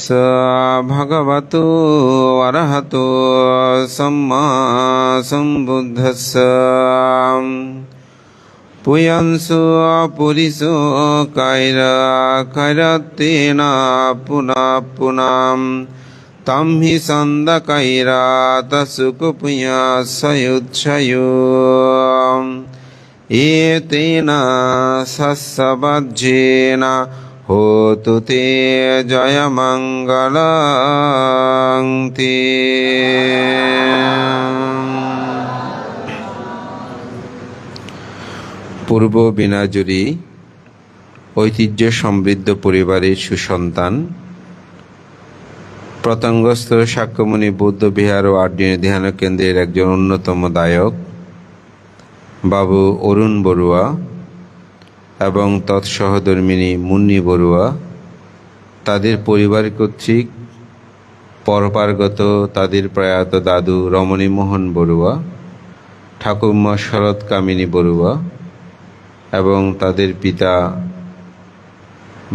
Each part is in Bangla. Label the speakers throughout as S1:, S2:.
S1: तस्स भगवतो अरहतो सम्मा सम्बुद्धस्स पुयंसो पुरिसो कैरा कैरतेन पुनः पुनः तं हि संदकैरा तसुकुपुया सयुच्छयो एतेन सस्सवज्जेन होतु ते जयमङ्गलं ते। পূর্ব বিনাজুরি ঐতিহ্য সমৃদ্ধ পরিবারের সুসন্তান, প্রত্যঙ্গস্থ শাক্যমুনি বৌদ্ধ বিহার ও আড্ডিনী ধ্যান কেন্দ্রের একজন অন্যতম দায়ক বাবু অরুণ বড়ুয়া এবং তৎসহধর্মিনী মুন্নি বড়ুয়া তাদের পরিবার কর্তৃক পরপারগত তাদের প্রয়াত দাদু রমণীমোহন বড়ুয়া, ঠাকুরমা শরৎ কামিনী বড়ুয়া এবং তাদের পিতা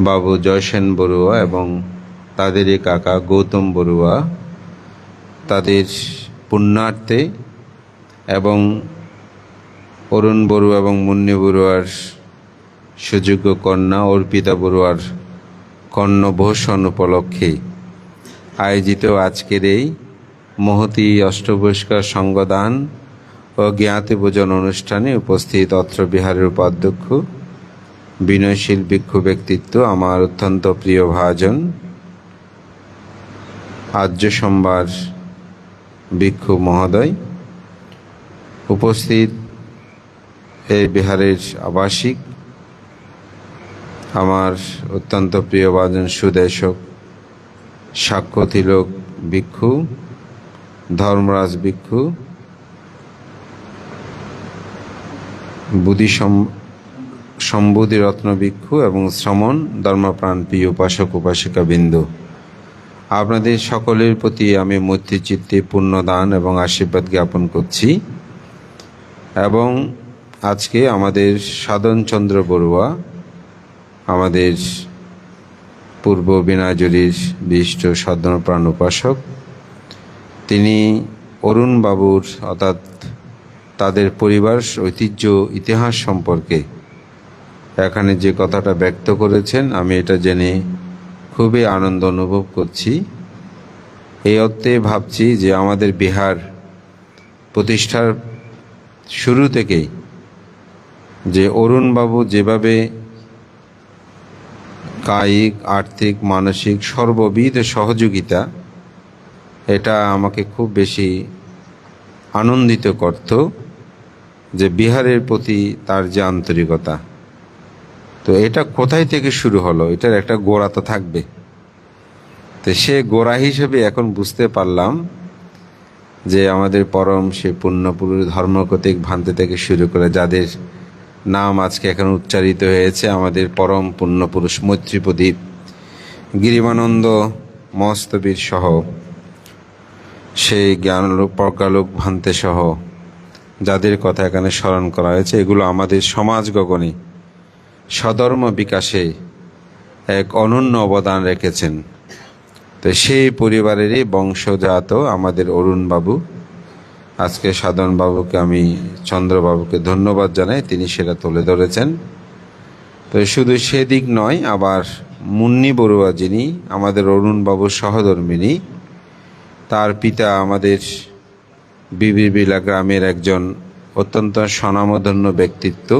S1: বাবু জয়সেন বড়ুয়া এবং তাদেরই কাকা গৌতম বড়ুয়া তাদের পুণ্যার্থে এবং অরুণ বড়ুয়া এবং মুন্নি বড়ুয়ার সুযোগ্য কন্যা অর্পিতা বড়ুয়ার কর্ণভূষণ উপলক্ষে আয়োজিত আজকের এই মহতী অষ্টপুরস্কার সংগদান ও জ্ঞাতিপূজন অনুষ্ঠানে উপস্থিত অত্র বিহারের উপাধ্যক্ষ বিনয়শীল ভিক্ষু ব্যক্তিত্ব, আমার অত্যন্ত প্রিয় ভাজন আর্য সম্ভার ভিক্ষু মহোদয়, উপস্থিত এই বিহারের আবাসিক আমার অত্যন্ত প্রিয় ভাজন সুদেশক সাক্ষ্য তিলক ভিক্ষু, ধর্মরাজ ভিক্ষু, সম্বুধি রত্ন ভিক্ষু এবং শ্রমণ ধর্মপ্রাণ প্রিয় উপাসক উপাসিকা বিন্দু, আপনাদের সকলের প্রতি আমি মৈত্রী চিত্তে পুণ্যদান এবং আশীর্বাদ জ্ঞাপন করছি। এবং আজকে আমাদের সাধনচন্দ্র বড়ুয়া, আমাদের পূর্ব বিনাজুরির বিশিষ্ট সাধনপ্রাণ উপাসক, তিনি অরুণ বাবুর অর্থাৎ তাদের পরিবার ঐতিহ্য ইতিহাস সম্পর্কে এখানে যে কথাটা ব্যক্ত করেছেন, আমি এটা জেনে খুবই আনন্দ অনুভব করছি। এই অর্থে ভাবছি যে আমাদের বিহার প্রতিষ্ঠার শুরু থেকেই যে অরুণবাবু যেভাবে কায়িক, আর্থিক, মানসিক সর্ববিধ সহযোগিতা, এটা আমাকে খুব বেশি আনন্দিত করত যে বিহারের প্রতি তার যে আন্তরিকতা। তো এটা কোথায় থেকে শুরু হলো, এটার একটা গোড়া তো থাকবে। তো সে গোড়া হিসেবে এখন বুঝতে পারলাম যে আমাদের পরম সে পুণ্যপুরুষ ধর্মকতিক ভ্রান্তি থেকে শুরু করে যাদের নাম আজকে এখন উচ্চারিত হয়েছে, আমাদের পরম পুণ্যপুরুষ মৈত্রীপ্রদীপ, গিরিমানন্দ মস্তবীর সহ সেই জ্ঞানলোক প্রজ্ঞালোক ভান্তে সহ যাদের কথা এখানে স্মরণ করা হয়েছে, এগুলো আমাদের সমাজ গগনে সধর্ম বিকাশে এক অনন্য অবদান রেখেছেন। তো সেই পরিবারেরই বংশজাত আমাদের অরুণবাবু, আজকে সাধনবাবুকে আমি চন্দ্রবাবুকে ধন্যবাদ জানাই, তিনি সেটা তুলে ধরেছেন। তো শুধু সেদিক নয়, আবার মুন্নি বড়ুয়া যিনি আমাদের অরুণবাবুর সহধর্মিনী, তার পিতা আমাদের বিবিরবিলা গ্রামের একজন অত্যন্ত স্বনামধন্য ব্যক্তিত্ব,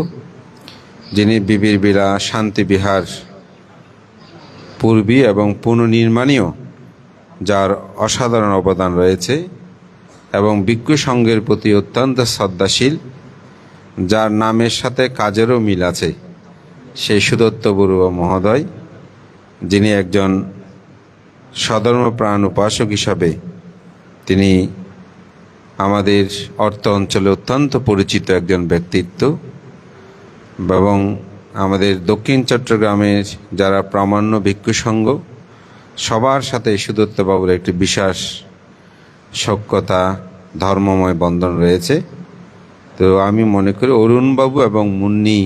S1: যিনি বিবিরবিলা শান্তিবিহার পূর্বী এবং পুনর্নির্মাণীয় যার অসাধারণ অবদান রয়েছে এবং ভিক্ষু সংঘের প্রতি অত্যন্ত শ্রদ্ধাশীল, যার নামের সাথে কাজেরও মিল আছে, সেই সুদত্ত বড়ুয়া মহোদয়, যিনি একজন সধর্মপ্রাণ উপাসক হিসাবে তিনি আমাদের অর্থ অঞ্চলে অত্যন্ত পরিচিত একজন ব্যক্তিত্ব। এবং আমাদের দক্ষিণ চট্টগ্রামের যারা প্রামাণ্য ভিক্ষু সংঘ, সবার সাথে সুদত্তবাবুর একটি বিশেষ সখ্যতা, ধর্মময় বন্ধন রয়েছে। তো আমি মনে করি অরুণবাবু এবং মুন্নি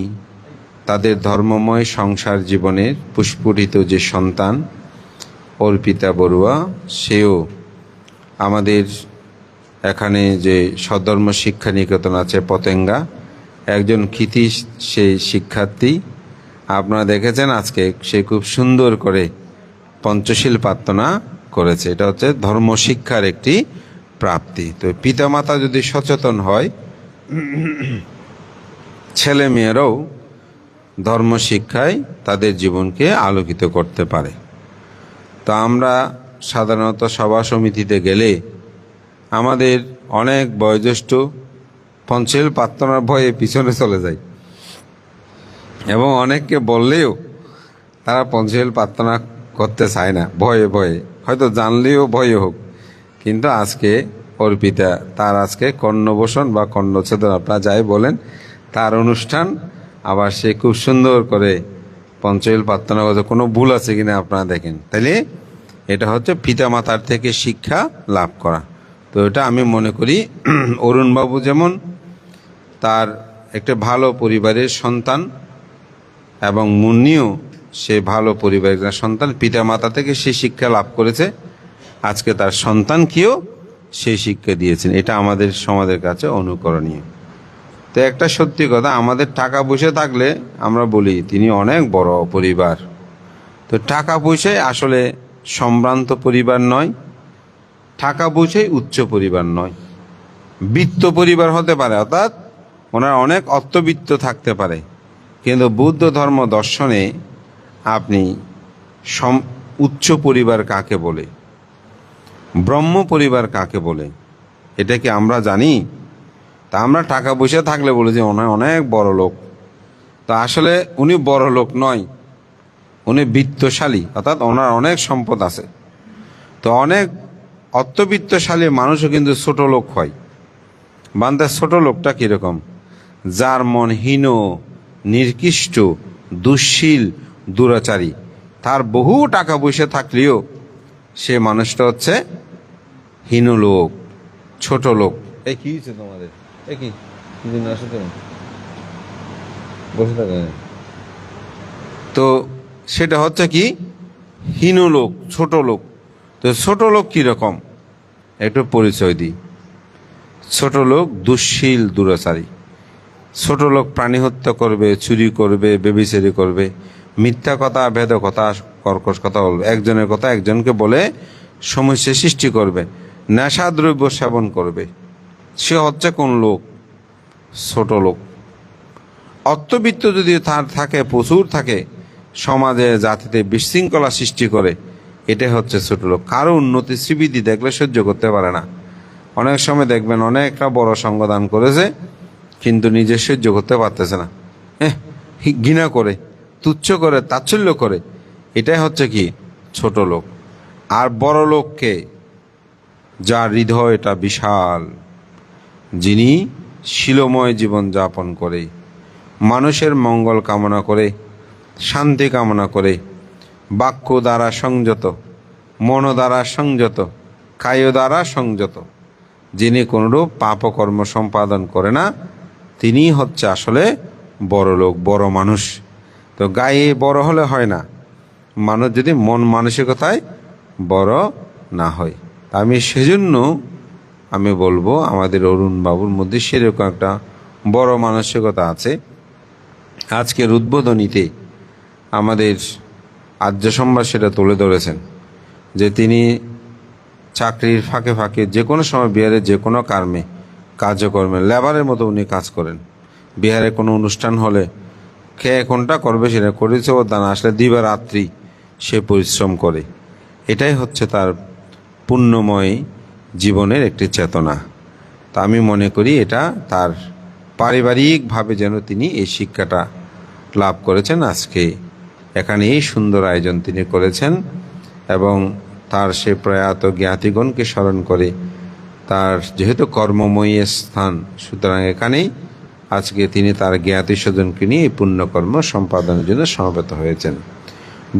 S1: তাদের ধর্মময় সংসার জীবনের পুষ্পরিত যে সন্তান, অর্পিতা বড়ুয়া, সেও আমাদের এখানে যে সধর্ম শিক্ষা নিকেতন আছে পতেঙ্গা, একজন কৃতি সেই শিক্ষার্থী। আপনারা দেখেছেন আজকে সে খুব সুন্দর করে পঞ্চশীল প্রার্থনা করেছে। এটা হচ্ছে ধর্মশিক্ষার একটি প্রাপ্তি। তো পিতামাতা যদি সচেতন হয়, ছেলে মেয়েরাও ধর্মশিক্ষায় তাদের জীবনকে আলোকিত করতে পারে। তো আমরা সাধারণত সভা সমিতিতে গেলে আমাদের অনেক বয়োজ্যেষ্ঠ পঞ্চশীল প্রার্থনার ভয়ে পিছনে চলে যায়, এবং অনেককে বললেও তারা পঞ্চশীল প্রার্থনা করতে চায় না, ভয়ে ভয়ে, হয়তো জানলেও ভয়ে হোক। কিন্তু আজকে অর্পিতা, তার আজকে কর্ণবসন বা কর্ণচ্ছেদন আপনারা যাই বলেন, তার অনুষ্ঠান। আবার সে খুব সুন্দর করে পঞ্চশীল প্রার্থনা করতে, কোনো ভুল আছে কিনা আপনারা দেখেন। তাইলে এটা হচ্ছে পিতামাতার থেকে শিক্ষা লাভ করা। তো এটা আমি মনে করি অরুণবাবু যেমন তার একটা ভালো পরিবারের সন্তান, এবং মুন্নিও সে ভালো পরিবারের সন্তান, পিতামাতা থেকে সে শিক্ষা লাভ করেছে, আজকে তার সন্তানকেও সেই শিক্ষা দিয়েছেন। এটা আমাদের সমাজের কাছে অনুকরণীয়। তো একটা সত্যি কথা, আমাদের টাকা পয়সা থাকলে আমরা বলি তিনি অনেক বড় পরিবার। তো টাকা পয়সায় আসলে সম্ভ্রান্ত পরিবার নয়, টাকা পয়সায় উচ্চ পরিবার নয়, বিত্ত পরিবার হতে পারে, অর্থাৎ ওনার অনেক অর্থবিত্ত থাকতে পারে। কিন্তু বৌদ্ধ ধর্ম দর্শনে আপনি উচ্চ পরিবার কাকে বলে, ব্রহ্ম পরিবার কাকে বলে, এটা কি আমরা জানি? তা আমরা টাকা পয়সা থাকলে বলি যে ওনার অনেক বড় লোক। তা আসলে উনি বড় লোক নয়, উনি বিত্তশালী, অর্থাৎ ওনার অনেক সম্পদ আছে। তো অনেক অর্থবিত্তশালী মানুষও কিন্তু ছোট লোক হয়। বান্দার ছোট লোকটা কীরকম? যার মন হীন, নিকৃষ্ট, দুঃশীল, দুরাচারী। তার বহু টাকা পয়সা থাকলেও সে মানুষটা হচ্ছে হীন লোক, ছোট লোক। এই কি হয়েছে তোমাদের? এ কি দিন আসো তুমি বসে থাকো। তো সেটা হচ্ছে কি হীন লোক, ছোট লোক। তো ছোট লোক কীরকম একটু পরিচয় দিই। ছোট লোক দুঃশীল, দুরাচারী। ছোট লোক প্রাণী হত্যা করবে, চুরি করবে, ব্যভিচারী করবে, মিথ্যা কথা, ভেদ কথা, কর্কশ কথা বলবে, একজনের কথা একজনকে বলে সমস্যা সৃষ্টি করবে, নেশা দ্রব্য সেবন করবে। সে হচ্ছে কোন লোক? ছোট লোক। অর্থবিত্ত যদি তার থাকে, প্রচুর থাকে, সমাজে জাতিতে বিশৃঙ্খলা সৃষ্টি করে, এটা হচ্ছে ছোট লোক। কারো উন্নতি শ্রীবৃদ্ধি দেখলে সহ্য করতে পারে না। অনেক সময় দেখবেন অনেকটা বড় সঙ্গদান করেছে, কিন্তু নিজে সহ্য করতে পারতেছে না, ঘৃণা করে, তুচ্ছ করে, তাচ্ছল্য করে। এটাই হচ্ছে কি ছোট লোক। আর বড় লোককে, যার হৃদয়টা বিশাল, যিনি শিলময় জীবন যাপন করে, মানুষের মঙ্গল কামনা করে, শান্তি কামনা করে, বাক্য দ্বারা সংযত, মন দ্বারা সংযত, কায় দ্বারা সংযত, যিনি কোনরূপ পাপকর্ম সম্পাদন করে না, তিনি হচ্ছে আসলে বড় লোক, বড় মানুষ। তো গায়ে বড় হলে হয় না, মানুষ যদি মন মানসিকতায় বড় না হয়। আমি সেজন্য আমি বলবো আমাদের অরুণ বাবুর মধ্যে সেরকম একটা বড় মানসিকতা আছে। আজকের উদ্বোধনীতে আমাদের আর্য সম্রাট সেটা তুলে ধরেছেন যে তিনি চাকরির ফাঁকে ফাঁকে যে কোনো সময় বিহারের যে কোনো কার্যকর্মে লেবারের মতো উনি কাজ করেন। বিহারে কোনো অনুষ্ঠান হলে খেয়ে কোনটা করবে সেটা করেছে, ও দানা আসলে দিবারাত্রি সে পরিশ্রম করে। এটাই হচ্ছে তার পুণ্যময় জীবনের একটি চেতনা। তা আমি মনে করি এটা তার পারিবারিকভাবে যেন তিনি এই শিক্ষাটা লাভ করেছেন। আজকে এখানে এই সুন্দর আয়োজন তিনি করেছেন, এবং তার সে প্রয়াত জ্ঞাতিগণকে স্মরণ করে, তার যেহেতু কর্মময়ী স্থান, সুতরাং এখানেই আজকে তিনি তার জ্ঞাতি স্বজনকে নিয়ে এই পুণ্যকর্ম সম্পাদনের জন্য সমবেত হয়েছেন।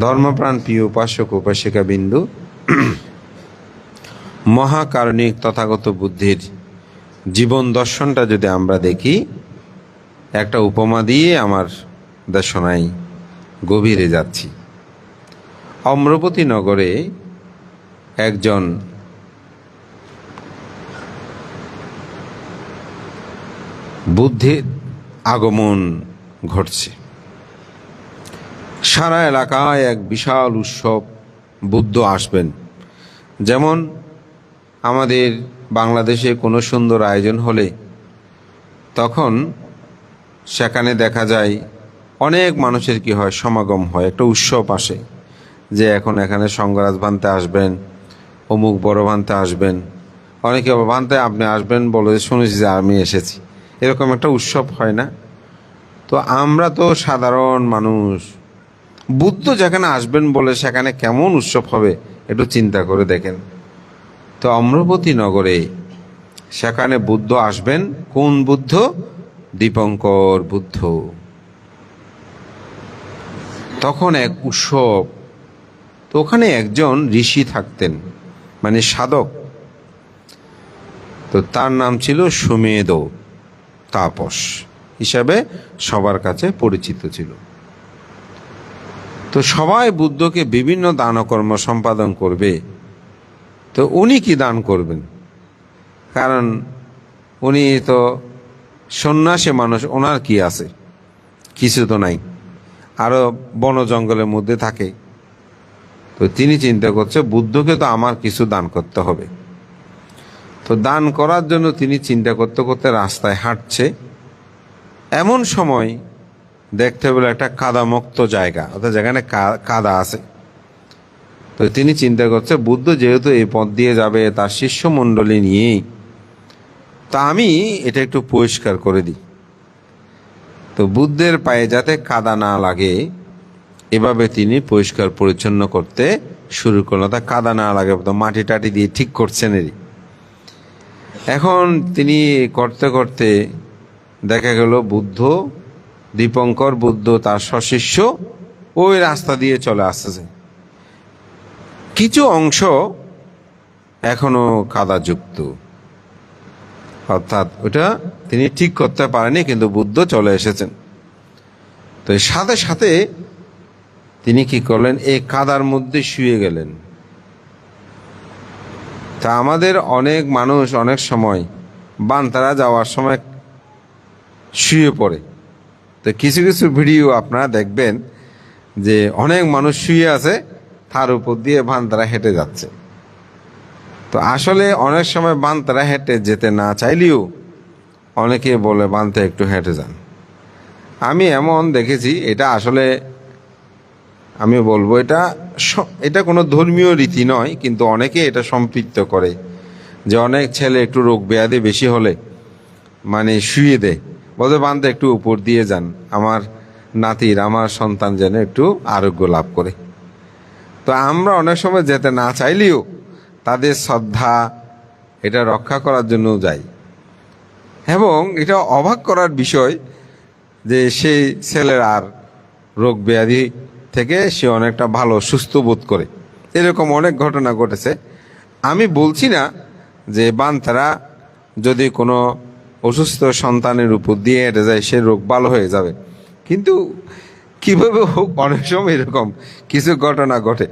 S1: ধর্মপ্রাণ প্রিয় উপাসক উপাসিকা বিন্দু, মহাকারণিক তথাগত বুদ্ধির জীবন দর্শনটা যদি আমরা দেখি, একটা উপমা দিয়ে আমার দেশনায় গভীরে যাচ্ছি। অম্রপতি নগরে একজন বুদ্ধের আগমন ঘটছে। সারা এলাকায় এক বিশাল উৎসব, বুদ্ধ আসবেন। যেমন আমাদের বাংলাদেশে কোনো সুন্দর আয়োজন হলে তখন সেখানে দেখা যায় অনেক মানুষের কি হয়, সমাগম হয়, একটা উৎসব আসে যে এখন এখানে সঙ্গরাজ ভান্তে আসবেন, অমুক বড় ভান্তে আসবেন, অনেকে ভান্তে আপনি আসবেন বলে শুনেছি যে আমি এসেছি, এরকম একটা উৎসব হয় না? তো আমরা তো সাধারণ মানুষ, বুদ্ধ যেখানে আসবেন বলে সেখানে কেমন উৎসব হবে একটু চিন্তা করে দেখেন। তো অম্রপতি নগরে সেখানে বুদ্ধ আসবেন। কোন বুদ্ধ? দীপঙ্কর বুদ্ধ। তখন এক উৎসব। তো ওখানে একজন ঋষি থাকতেন, মানে সাধক। তো তার নাম ছিল সুমেধ তাপস হিসাবে সবার কাছে পরিচিত ছিল। তো সবাই বুদ্ধকে বিভিন্ন দানকর্ম সম্পাদন করবে। তো উনি কি দান করবেন? কারণ উনি তো সন্ন্যাসী মানুষ, ওনার কি আছে? কিছু তো নাই, আরো বন জঙ্গলের মধ্যে থাকে। তো তিনি চিন্তা করছে বুদ্ধকে তো আমার কিছু দান করতে হবে। তো দান করার জন্য তিনি চিন্তা করতে করতে রাস্তায় হাঁটছে। এমন সময় দেখতে পেল একটা কাদামুক্ত জায়গা, অর্থাৎ যেখানে কাদা আছে। তো তিনি চিন্তা করছে বুদ্ধ যেহেতু এই পথ দিয়ে যাবে তার শিষ্যমণ্ডলী নিয়েই, তা আমি এটা একটু পরিষ্কার করে দিই। তো বুদ্ধের পায়ে যাতে কাদা না লাগে এভাবে তিনি পরিষ্কার পরিচ্ছন্ন করতে শুরু করলেন। তা কাদা না লাগে তো মাটি টাটি দিয়ে ঠিক করছেন। এখন তিনি করতে করতে দেখা গেল বুদ্ধ, দীপঙ্কর বুদ্ধ তার সশিষ্য ওই রাস্তা দিয়ে চলে আসতেছে। কিছু অংশ এখনো কাদাযুক্ত, অর্থাৎ ওটা তিনি ঠিক করতে পারেনি, কিন্তু বুদ্ধ চলে এসেছেন। তো সাথে সাথে তিনি কি করলেন, এই কাদার মধ্যে শুয়ে গেলেন। তা আমাদের অনেক মানুষ অনেক সময় বানতারা যাওয়ার সময় শুয়ে পড়ে। তো কিছু কিছু ভিডিও আপনারা দেখবেন যে অনেক মানুষ শুয়ে আছে, তার উপর দিয়ে বানতারা হেঁটে যাচ্ছে। তো আসলে অনেক সময় বানতারা হেঁটে যেতে না চাইলেও অনেকে বলে বানতে একটু হেঁটে যান। আমি এমন দেখেছি, এটা আসলে আমি বলবো এটা কোনো ধর্মীয় রীতি নয়, কিন্তু অনেকে এটা সম্পৃক্ত করে যে অনেক ছেলে একটু রোগ ব্যাধি বেশি হলে মানে শুয়ে দেয়, বলতে বানতে একটু উপর দিয়ে যান, আমার নাতির আমার সন্তান যেন একটু আরোগ্য লাভ করে। তো আমরা অনেক সময় যেতে না চাইলেও তাদের শ্রদ্ধা এটা রক্ষা করার জন্য যাই। এবং এটা অবাক করার বিষয় যে সেই ছেলের আর রোগ ব্যাধি থেকে সে অনেকটা ভালো সুস্থ বোধ করে। এরকম অনেক ঘটনা ঘটেছে। আমি বলছি না যে বানতারা যদি কোনো অসুস্থ সন্তানের উপর দিয়ে হেঁটে যায় সে রোগ ভালো হয়ে যাবে, কিন্তু কিভাবে হোক অনেক সময় এরকম কিছু ঘটনা ঘটে।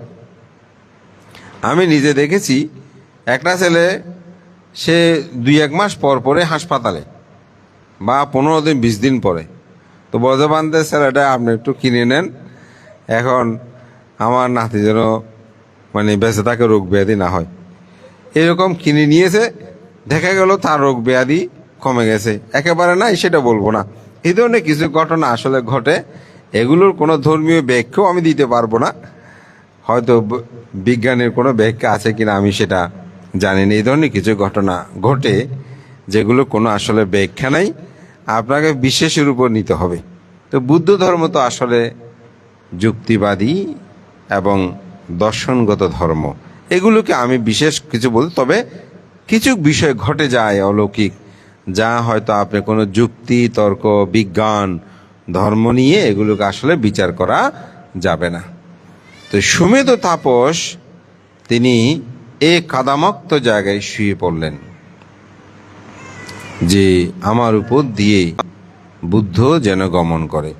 S1: আমি নিজে দেখেছি, একটা ছেলে সে 2-1 মাস পর পরে হাসপাতালে, বা 15 দিন 20 দিন পরে। তো বজবান্ধের ছেলেটা আপনি একটু কিনে নেন, এখন আমার নাতি যেন মানে বেঁচে থাকে, রোগ ব্যাধি না হয়, এরকম কিনে নিয়েছে। দেখা গেল তার রোগ ব্যাধি কমে গেছে, একেবারে নাই সেটা বলবো না, এই ধরনের কিছু ঘটনা আসলে ঘটে। এগুলোর কোনো ধর্মীয় ব্যাখ্যাও আমি দিতে পারবো না, হয়তো বিজ্ঞানের কোনো ব্যাখ্যা আছে কিনা আমি সেটা জানি না। এই ধরনের কিছু ঘটনা ঘটে যেগুলো কোনো আসলে ব্যাখ্যা নাই, আপনাকে বিশ্বাসের উপর নিতে হবে। তো বুদ্ধ ধর্ম তো আসলে যুক্তিবাদী এবং দর্শনগত ধর্ম, এগুলোকে আমি বিশেষ কিছু বলতে, তবে কিছু বিষয় ঘটে যায় অলৌকিক, যা হয়তো আপনি কোনো যুক্তি তর্ক বিজ্ঞান ধর্ম নিয়ে এগুলোকে আসলে বিচার করা যাবে না। তো সুমেধ তাপস তিনি এই কাদামুক্ত জায়গায় শুয়ে পড়লেন যে আমার উপর দিয়ে বুদ্ধ যেন গমন করে।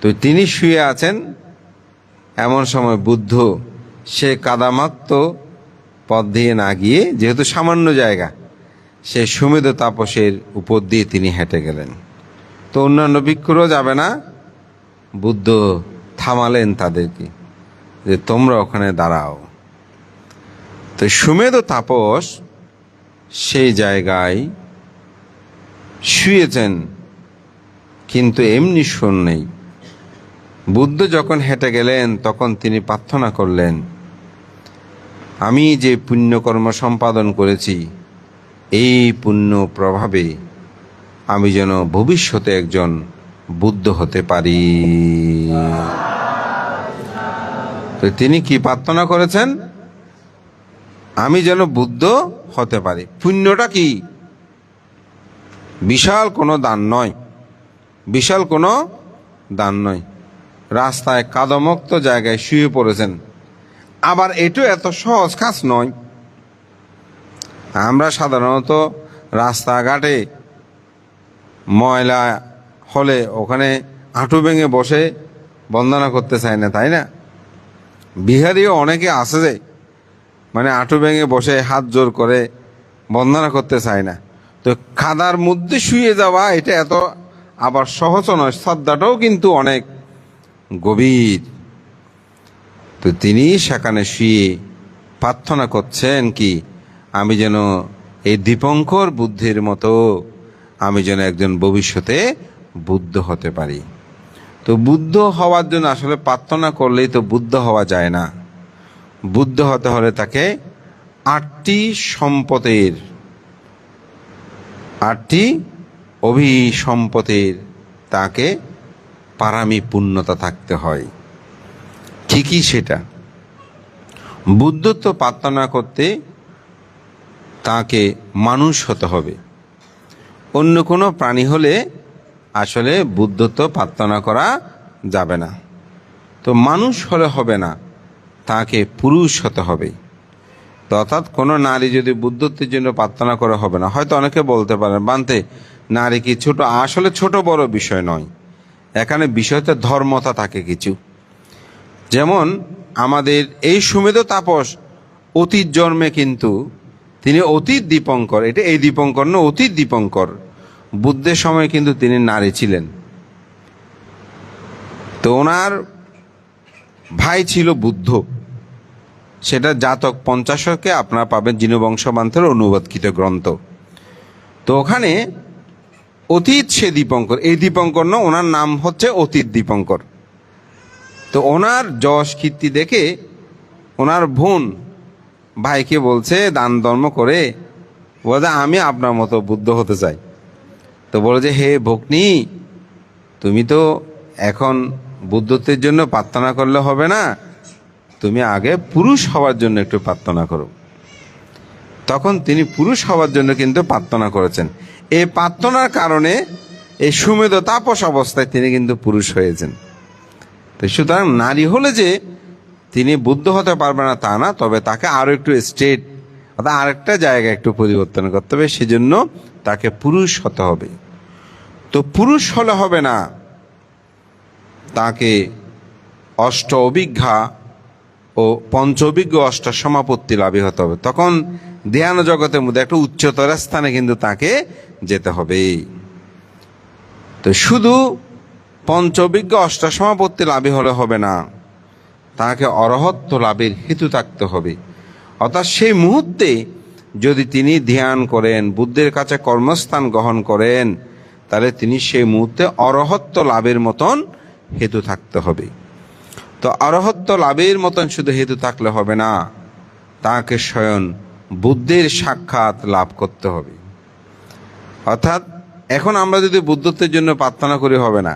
S1: তো তিনি শুয়ে আছেন, এমন সময় বুদ্ধ সে কাদামুক্ত পথ দিয়ে না গিয়ে, যেহেতু সামান্য জায়গা, সে সুমেধ তাপসের উপর দিয়ে তিনি হেঁটে গেলেন। তো অন্যান্য ভিক্ষুরও যাবে না, বুদ্ধ থামালেন তাদেরকে যে তোমরা ওখানে দাঁড়াও। তো সুমেধ তাপস সেই জায়গায় শুয়েছেন, কিন্তু এমনি শোন নেই। বুদ্ধ যখন হেঁটে গেলেন তখন তিনি প্রার্থনা করলেন, আমি যে পুণ্যকর্ম সম্পাদন করেছি এই পুণ্য প্রভাবে আমি যেন ভবিষ্যতে একজন বুদ্ধ হতে পারি। তো তিনি কি প্রার্থনা করেছেন? আমি যেন বুদ্ধ হতে পারি। পুণ্যটা কি? বিশাল কোনো দান নয়, বিশাল কোনো দান নয়। রাস্তায় কাদমুক্ত জায়গায় শুয়ে পড়েছেন, আবার এটাও এত সহজ কাজ নয়। আমরা সাধারণত রাস্তাঘাটে ময়লা হলে ওখানে হাঁটু ভেঙে বসে বন্দনা করতে চাই না, তাই না? বিহারিও অনেকে আছে যে মানে হাঁটু ভেঙে বসে হাত জোর করে বন্দনা করতে চায় না। তো খাদার মধ্যে শুয়ে যাওয়া এটা এত আবার সহজ নয়, শ্রদ্ধাটাও কিন্তু অনেক গভীর। তো তিনি সেখানে শুয়ে প্রার্থনা করছেন কি, আমি যেন এই দীপঙ্কর বুদ্ধের মতো আমি যেন একজন ভবিষ্যতে বুদ্ধ হতে পারি। তো বুদ্ধ হওয়ার জন্য আসলে প্রার্থনা করলেই তো বুদ্ধ হওয়া যায় না। বুদ্ধ হতে হলে তাকে 8টি সম্পদের, 8টি অভিসম্পদের তাকে পারামি পূর্ণতা থাকতে হয়। কি কি সেটা? বুদ্ধত্ব প্রার্থনা করতে তাকে মানুষ হতে হবে। অন্য কোনো প্রাণী হলে আসলে বুদ্ধত্ব প্রার্থনা করা যাবে না। তো মানুষ হলে হবে না, তাকে পুরুষ হতে হবে। তো অর্থাৎ কোনো নারী যদি বুদ্ধত্বের জন্য প্রার্থনা করে হবে না। হয়তো অনেকে বলতে পারেন, বানতে নারী কি ছোট? আসলে ছোট বড় বিষয় নয়, এখানে বিষয়তে ধর্মতা থাকে কিছু। যেমন আমাদের এই সুমেধ তাপস অতীত জন্মে কিন্তু তিনি অতীত দীপঙ্কর, এটা এই দীপঙ্কর না, অতীত দীপঙ্কর। বুদ্ধের সময় কিন্তু তিনি নারী ছিলেন। তো ওনার ভাই ছিল বুদ্ধ, সেটা জাতক পঞ্চাশকে আপনারা পাবেন জিনবংশবান্তের অনুবাদকৃত গ্রন্থ। তো ওখানে অতীত সে দীপঙ্কর, এই দীপঙ্কর না, ওনার নাম হচ্ছে অতীত দীপঙ্কর। তো ওনার যশ কীর্তি দেখে ওনার বোন ভাইকে বলছে দান ধর্ম করে, বলে আমি আপনার মতো বুদ্ধ হতে চাই। তো বলে যে হে ভগ্নী, তুমি তো এখন বুদ্ধত্বের জন্য প্রার্থনা করলে হবে না, তুমি আগে পুরুষ হওয়ার জন্য একটু প্রার্থনা করো। তখন তিনি পুরুষ হওয়ার জন্য কিন্তু প্রার্থনা করেছেন। এই প্রার্থনার কারণে এই সুমেধ তাপস অবস্থায় তিনি কিন্তু পুরুষ হয়েছেন। তো সুতরাং নারী হলে যে তিনি বুদ্ধ হতে পারবে না তা না, তবে তাকে আরো একটু স্টেট অর্থাৎ আরেকটা জায়গায় একটু পরিবর্তন করতে হবে, সেজন্য তাকে পুরুষ হতে হবে। তো পুরুষ হলে হবে না, তাকে অষ্ট অভিজ্ঞা ও পঞ্চ অভিজ্ঞ অষ্ট সমাপত্তি লাভী হতে হবে। তখন ধ্যান জগতের মধ্যে একটা উচ্চতর স্থানে কিন্তু তাকে যেতে হবে। তো শুধু পঞ্চ অভিজ্ঞ অষ্ট সমাপত্তি লাভী হলে হবে না, তাকে অরহত্ব লাভের হেতু থাকতে হবে। অর্থাৎ সেই মুহূর্তে যদি তিনি ধ্যান করেন, বুদ্ধের কাছে কর্মস্থান গ্রহণ করেন, তাহলে তিনি সেই মুহূর্তে অরহত্ব লাভের মতন হেতু থাকতে হবে। তো অরহত্ব লাভের মতন শুধু হেতু থাকলে হবে না, তাকে স্বয়ং বুদ্ধের সাক্ষাৎ লাভ করতে হবে। অর্থাৎ এখন আমরা যদি বুদ্ধত্বের জন্য প্রার্থনা করি হবে না,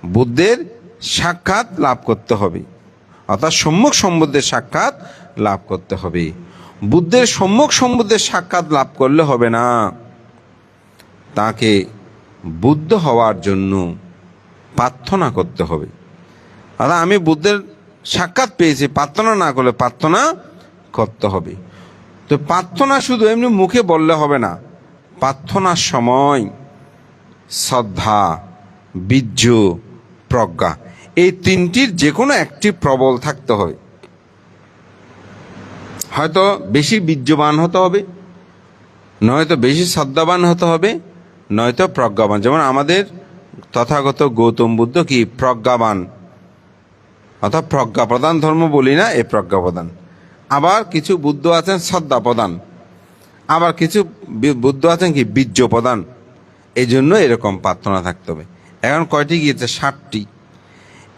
S1: বুদ্ধের সাক্ষাৎ লাভ করতে হবে। অর্থাৎ সম্যক সম্বুদ্ধের সাক্ষাৎ লাভ করতে হবে। বুদ্ধের সম্যক সম্বুদ্ধের সাক্ষাৎ লাভ করলে হবে না, তাকে বুদ্ধ হওয়ার জন্য প্রার্থনা করতে হবে। অর্থাৎ আমি বুদ্ধের সাক্ষাৎ পেয়েছি, প্রার্থনা না করলে প্রার্থনা করতে হবে। তো প্রার্থনা শুধু এমনি মুখে বললে হবে না, প্রার্থনার সময় শ্রদ্ধা, বীর্য, প্রজ্ঞা, এই তিনটির যে কোনো একটি প্রবল থাকতে হয়। হয়তো বেশি বীর্যবান হতে হবে, নয়তো বেশি শ্রদ্ধাবান হতে হবে, নয়তো প্রজ্ঞাবান। যেমন আমাদের তথাগত গৌতম বুদ্ধ কি প্রজ্ঞাবান, অর্থাৎ প্রজ্ঞা প্রধান ধর্ম বলি না, এ প্রজ্ঞা প্রধান। আবার কিছু বুদ্ধ আছেন শ্রদ্ধা প্রধান, আবার কিছু বুদ্ধ আছেন কি বীর্য প্রধান। এই জন্য এরকম প্রার্থনা থাকতে হবে। এখন কয়টি গিয়েছে? 60টি।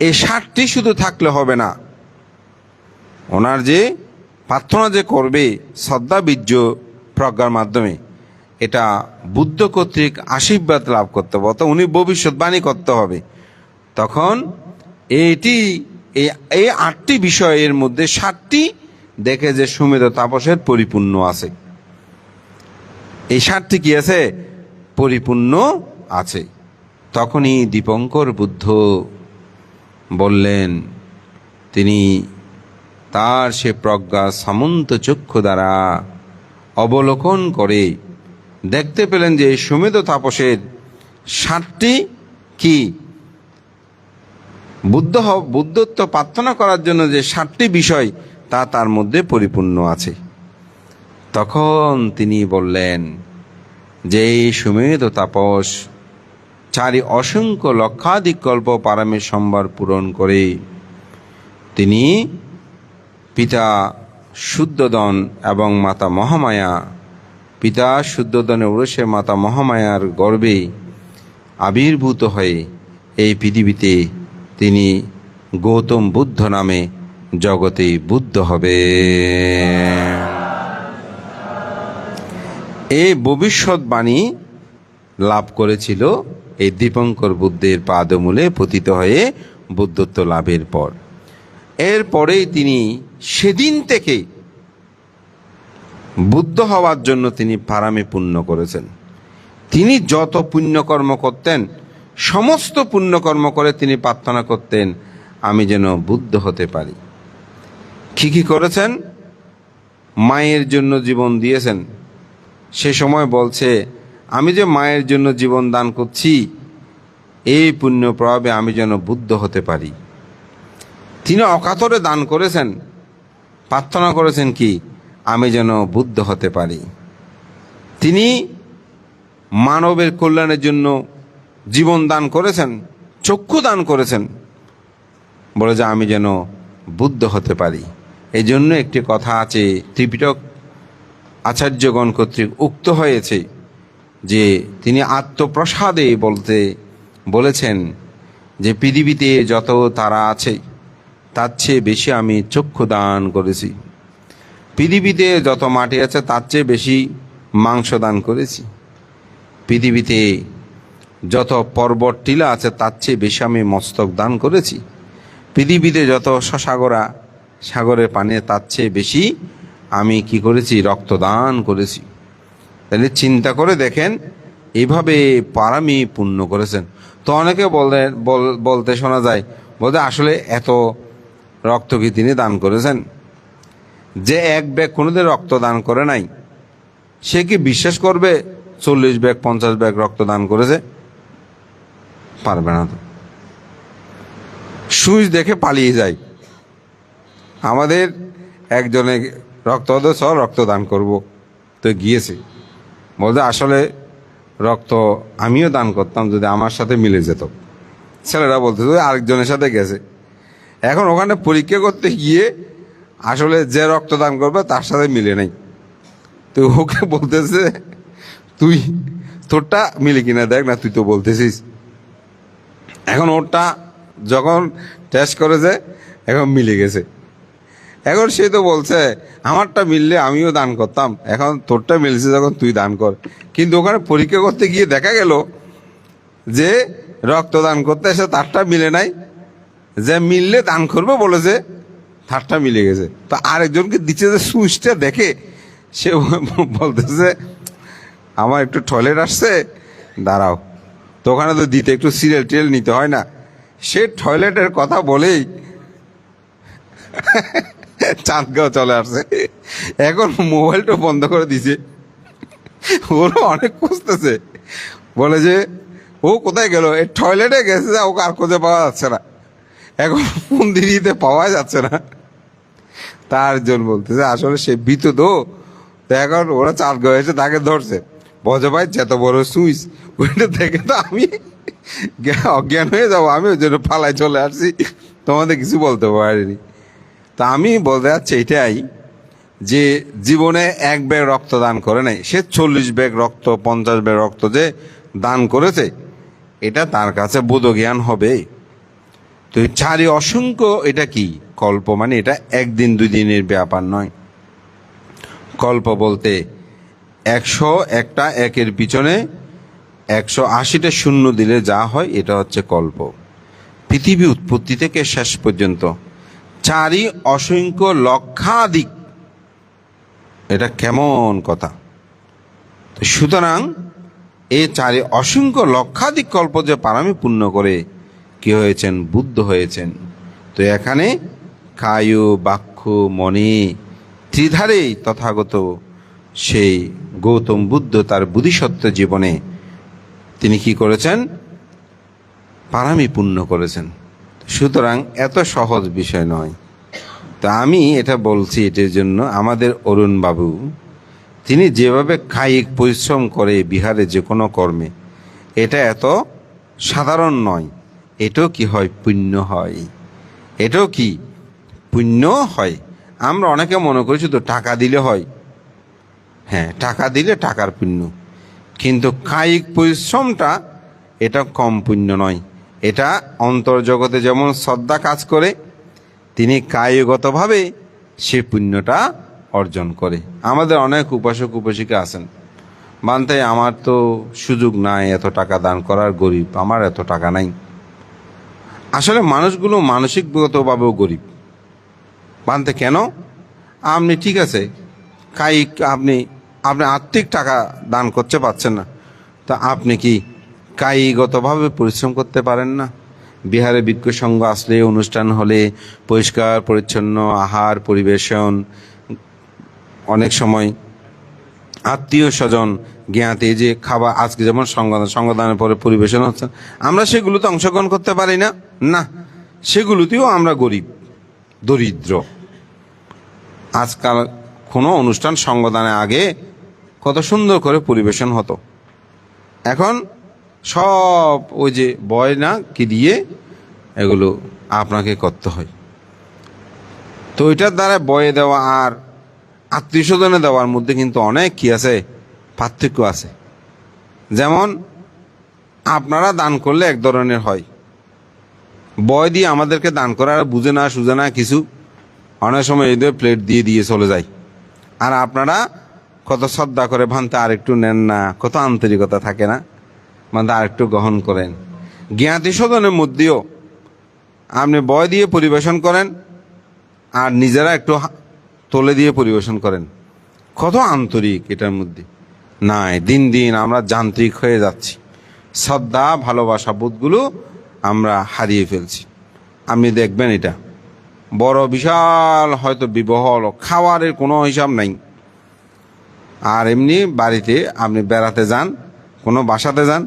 S1: এই 60টি শুধু থাকলে হবে না, ওনার যে প্রার্থনা যে করবে শ্রদ্ধা বীর্য প্রজ্ঞার মাধ্যমে, এটা বুদ্ধ কর্তৃক আশীর্বাদ লাভ করতে হবে, অর্থাৎ উনি ভবিষ্যৎবাণী করতে হবে। তখন এই 8টি বিষয়ের মধ্যে 60টি দেখে যে সুমেধ তাপসের পরিপূর্ণ আছে। এই 60টি কি আছে? পরিপূর্ণ আছে। তখনই দীপঙ্কর বুদ্ধ বললেন, তিনি তার সে প্রজ্ঞা সামন্ত চক্ষু দ্বারা অবলোকন করে দেখতে পেলেন যে সুমেধ তাপসের 60টি কি বুদ্ধত্ব প্রার্থনা করার জন্য যে 60টি বিষয় তা তার মধ্যে পরিপূর্ণ আছে। তখন তিনি বললেন যে এই সুমেধ তাপস চারি অসংখ্য লক্ষাধিক কল্প পারমের সম্ভার পূরণ করে তিনি পিতা শুদ্ধোদন এবং মাতা মহামায়া, পিতা শুদ্ধোদনের উরসে মাতা মহামায়ার গর্ভে আবির্ভূত হয়ে এই পৃথিবীতে তিনি গৌতম বুদ্ধ নামে জগতে বুদ্ধ হবে। এই ভবিষ্যৎবাণী লাভ করেছিল এই দীপঙ্কর বুদ্ধের পাদমূলে পতিত হয়ে বুদ্ধত্ব লাভের পর। এরপরেই তিনি সেদিন থেকে বুদ্ধ হওয়ার জন্য তিনি পারামি পুণ্য করেছেন। তিনি যত পুণ্যকর্ম করতেন, সমস্ত পুণ্যকর্ম করে তিনি প্রার্থনা করতেন আমি যেন বুদ্ধ হতে পারি। কি কি করেছেন? মায়ের জন্য জীবন দিয়েছেন। সে সময় বলছে আমি যে মায়ের জন্য জীবন দান করছি, এই পুণ্য প্রভাবে আমি যেন বুদ্ধ হতে পারি। তিনি অকাতরে দান করেছেন, প্রার্থনা করেছেন কি আমি যেন বুদ্ধ হতে পারি। তিনি মানবের কল্যাণের জন্য জীবন দান করেছেন, চক্ষু দান করেছেন, বলে যে আমি যেন বুদ্ধ হতে পারি। এই জন্য একটি কথা আছে, ত্রিপিটক আচার্যগণ কর্তৃক উক্ত হয়েছে যে তিনি আত্মপ্রসাদে বলেছেন যে পৃথিবীতে যত তারা আছে তার চেয়ে বেশি আমি চক্ষু দান করেছি, পৃথিবীতে যত মাটি আছে তার চেয়ে বেশি মাংস দান করেছি, পৃথিবীতে যত পর্বত টিলা আছে তার চেয়ে বেশি আমি মস্তক দান করেছি, পৃথিবীতে যত সাগরা সাগরের পানি তার চেয়ে বেশি আমি কি করেছি? রক্তদান করেছি। তাহলে চিন্তা করে দেখেন, এইভাবে পারামি পুণ্য করেছেন। তো অনেকে বলতে শোনা যায়, বলতে আসলে এত রক্ত কি তিনি দান করেছেন? যে এক ব্যাগ কোনোদিন রক্ত দান করে নাই, সে কি বিশ্বাস করবে 40 ব্যাগ 50 ব্যাগ রক্ত দান করেছে? পারবে না। তো সুইচ দেখে পালিয়ে যায়। আমাদের একজনে রক্ত দান করব, তো গিয়েছে, বলতে আসলে রক্ত আমিও দান করতাম যদি আমার সাথে মিলে যেত। ছেলেরা বলতেছে আরেকজনের সাথে গেছে। এখন ওখানে পরীক্ষা করতে গিয়ে আসলে যে রক্ত দান করবে তার সাথে মিলে নাই। তো ওকে বলতেছে তুই তোরটা মিলে কিনা দেখ না, তুই তো বলতেছিস। এখন ওরটা যখন টেস্ট করেছে এখন মিলে গেছে। এখন সে তো বলছে আমারটা মিললে আমিও দান করতাম, এখন তোরটা মিলছে যখন তুই দান কর। কিন্তু ওখানে পরীক্ষা করতে গিয়ে দেখা গেল যে রক্তদান করতে এসে তারটা মিলে নাই, যে মিললে দান করবে বলেছে তারটা মিলে গেছে। তো আরেকজনকে দিচ্ছে যে সুইচটা দেখে সে বলতেছে আমার একটু টয়লেট আসছে, দাঁড়াও। তো ওখানে তো দিতে একটু সিরিয়াল টিরিয়াল নিতে হয় না, সে টয়লেটের কথা বলেই চাঁদগাঁও চলে আসছে। এখন মোবাইলটা বন্ধ করে দিছে, ওরও অনেক খুঁজতেছে, বলে যে ও কোথায় গেল, এই টয়লেটে গেছে, ওকে আর খুঁজে পাওয়া যাচ্ছে না, এখন ফোন দিতে পাওয়া যাচ্ছে না। তার জন বলতেছে আসলে সে ভীত তো এখন ওরা চাল হয়েছে তাকে ধরছে। বজে ভাই এত বড় সুইচ, ওইটা দেখে তো আমি অজ্ঞান হয়ে যাবো, আমি ওই জন্য পালাই চলে আসছি, তোমাদের কিছু বলতে পারিনি। তা আমি বলতে চাচ্ছি এটাই যে জীবনে এক ব্যাগ রক্ত দান করে নাই, সে 40 ব্যাগ রক্ত 50 ব্যাগ রক্ত যে দান করেছে, এটা তার কাছে বোধজ্ঞান হবে। তো চারি অসংখ্য, এটা কি কল্প মানে এটা একদিন 2 দিনের ব্যাপার নয়। কল্প বলতে 101টা একের পিছনে 180টা শূন্য দিলে যা হয় এটা হচ্ছে কল্প। পৃথিবী উৎপত্তি থেকে শেষ পর্যন্ত চারি অসংখ্য লক্ষাধিক, এটা কেমন কথা। তো সুতরাং এই চারি অসংখ্য লক্ষাধিক কল্প যে পারামি পূর্ণ করে কি হয়েছেন, বুদ্ধ হয়েছেন। তো এখানে কায়ু বাক্যু মনি ত্রিধারেই তথাগত সেই গৌতম বুদ্ধ তার বুদ্ধিসত্ত্ব জীবনে তিনি কি করেছেন, পারামি পূর্ণ করেছেন। সুতরাং এত সহজ বিষয় নয়। তা আমি এটা বলছি এটার জন্য আমাদের অরুণ বাবু তিনি যেভাবে কায়িক পরিশ্রম করে বিহারে যে কোনো কর্মে, এটা এত সাধারণ নয়। এটাও কি হয়, পুণ্য হয়। এটাও কি পুণ্য হয়। আমরা অনেকে মনে করি শুধু টাকা দিলে হয়, হ্যাঁ টাকা দিলে টাকার পুণ্য, কিন্তু কায়িক পরিশ্রমটা এটা কম পুণ্য নয়। এটা অন্তর্জগতে যেমন শ্রদ্ধা কাজ করে, তিনি কায়গতভাবে সে পুণ্যটা অর্জন করে। আমাদের অনেক উপাসক উপাসিকা আছেন, বানতে আমার তো সুযোগ নাই এত টাকা দান করার, গরিব, আমার এত টাকা নাই। আসলে মানুষগুলো মানসিকগতভাবেও গরিব। বানতে কেন, আপনি ঠিক আছে কায়িক, আপনি আর্থিক টাকা দান করতে পারছেন না, তা আপনি কি কায়িকগতভাবে পরিশ্রম করতে পারেন না? বিহারে ভিক্ষু সংঘ আসলে, অনুষ্ঠান হলে পরিষ্কার পরিচ্ছন্ন আহার পরিবেশন, অনেক সময় আত্মীয় স্বজন জ্ঞাতে যে খাবার, আজকে যেমন সংগদানের পরে পরিবেশন হচ্ছে, আমরা সেগুলোতে অংশগ্রহণ করতে পারি না। না, সেগুলোতেও আমরা গরিব দরিদ্র। আজকাল কোনো অনুষ্ঠান সংগদানের আগে কত সুন্দর করে পরিবেশন হতো, এখন সব ওই যে বয় না কি দিয়ে এগুলো আপনাকে করতে হয়। তো ওইটার দ্বারা বয়ে দেওয়া আর আত্মীয় স্বজনে দেওয়ার মধ্যে কিন্তু অনেক কি আছে, পার্থক্য আছে। যেমন আপনারা দান করলে এক ধরনের হয়, বয় দিয়ে আমাদেরকে দান করার বুঝে না সুঝে না কিছু, অনেক সময় এদের প্লেট দিয়ে দিয়ে চলে যায়। আর আপনারা কত শ্রদ্ধা করে ভান্তে আরেকটু নেন না, কত আন্তরিকতা থাকে না, মানে আরেকটু গ্রহণ করেন। জ্ঞাতি স্বজনের মধ্যেও আপনি বয় দিয়ে পরিবেশন করেন আর নিজেরা একটু তোলে দিয়ে পরিবেশন করেন, কত আন্তরিক এটার মধ্যে। নাই, দিন দিন আমরা যান্ত্রিক হয়ে যাচ্ছি, শ্রদ্ধা ভালোবাসা বোধগুলো আমরা হারিয়ে ফেলছি। আপনি দেখবেন এটা বড় বিশাল হয়তো বিবাহ হলো, খাওয়ারের কোনো হিসাব নাই। আর এমনি বাড়িতে আপনি বেড়াতে যান, কোনো বাসাতে যান,